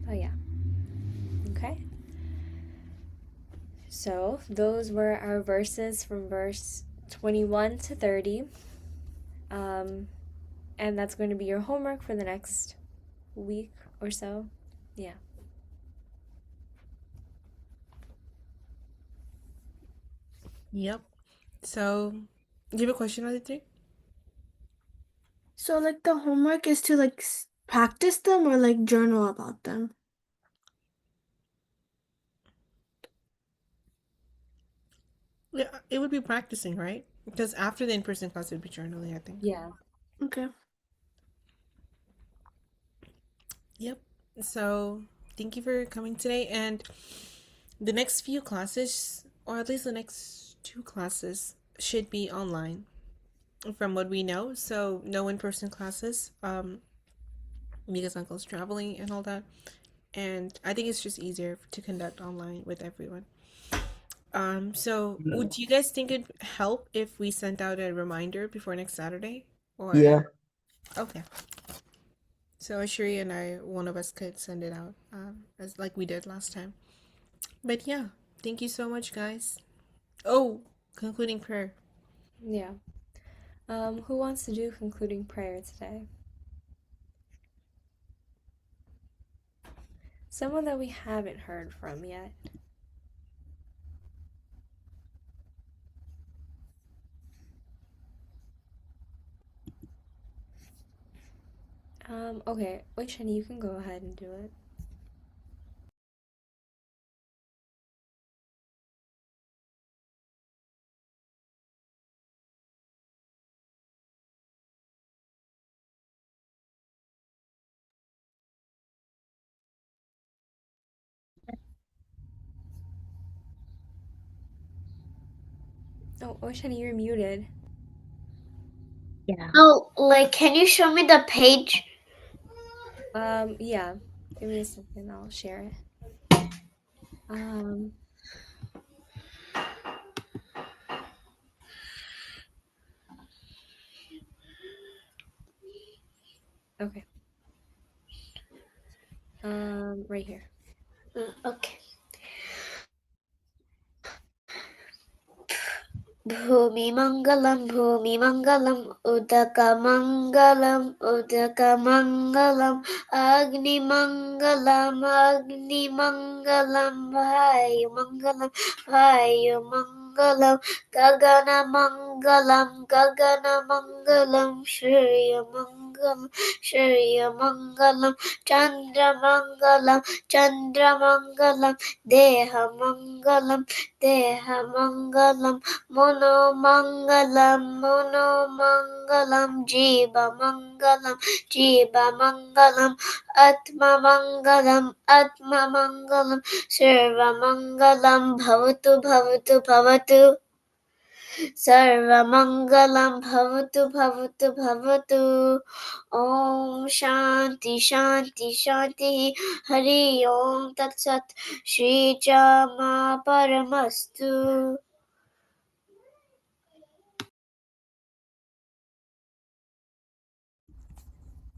Oh yeah. Okay. So those were our verses from verse 21 to 30. And that's going to be your homework for the next week or so. Yeah. Yep. So, do you have a question, Aditya? So like the homework is to like practice them or like journal about them? Yeah, it would be practicing, right? Because after the in-person class, it would be journaling, I think. Yeah. Okay. Yep. So, thank you for coming today. And the next few classes, or at least the next 2 classes, should be online from what we know. So, no in-person classes, because Uncle's traveling and all that. And I think it's just easier to conduct online with everyone. So would you guys think it'd help if we sent out a reminder before next Saturday? Or Yeah. Okay. So Ashuri and I, one of us could send it out, as like we did last time. But yeah, thank you so much, guys. Oh, concluding prayer. Yeah. Who wants to do concluding prayer today? Someone that we haven't heard from yet. Okay. Wait, Shani, you can go ahead and do it. Oh, Shani, you're muted. Yeah. Oh, like, can you show me the page? Yeah. Give me a second, I'll share it. Okay. Right here. Okay. Bhumimangalam, Udakamangalam, Udakamangalam, Agnimangalam, Vayumangalam, Vayumangalam, Gaganamangalam, Shriyamangalam, Chandramangalam, Dehamangalam, Monomangalam, Jivamangalam, Atmamangalam, Sarvamangalam, Bhavatu, Sarvamangalam, Bhavatu, Om Shanti, Hari Om Tat Sat, Shri Chama Paramastu.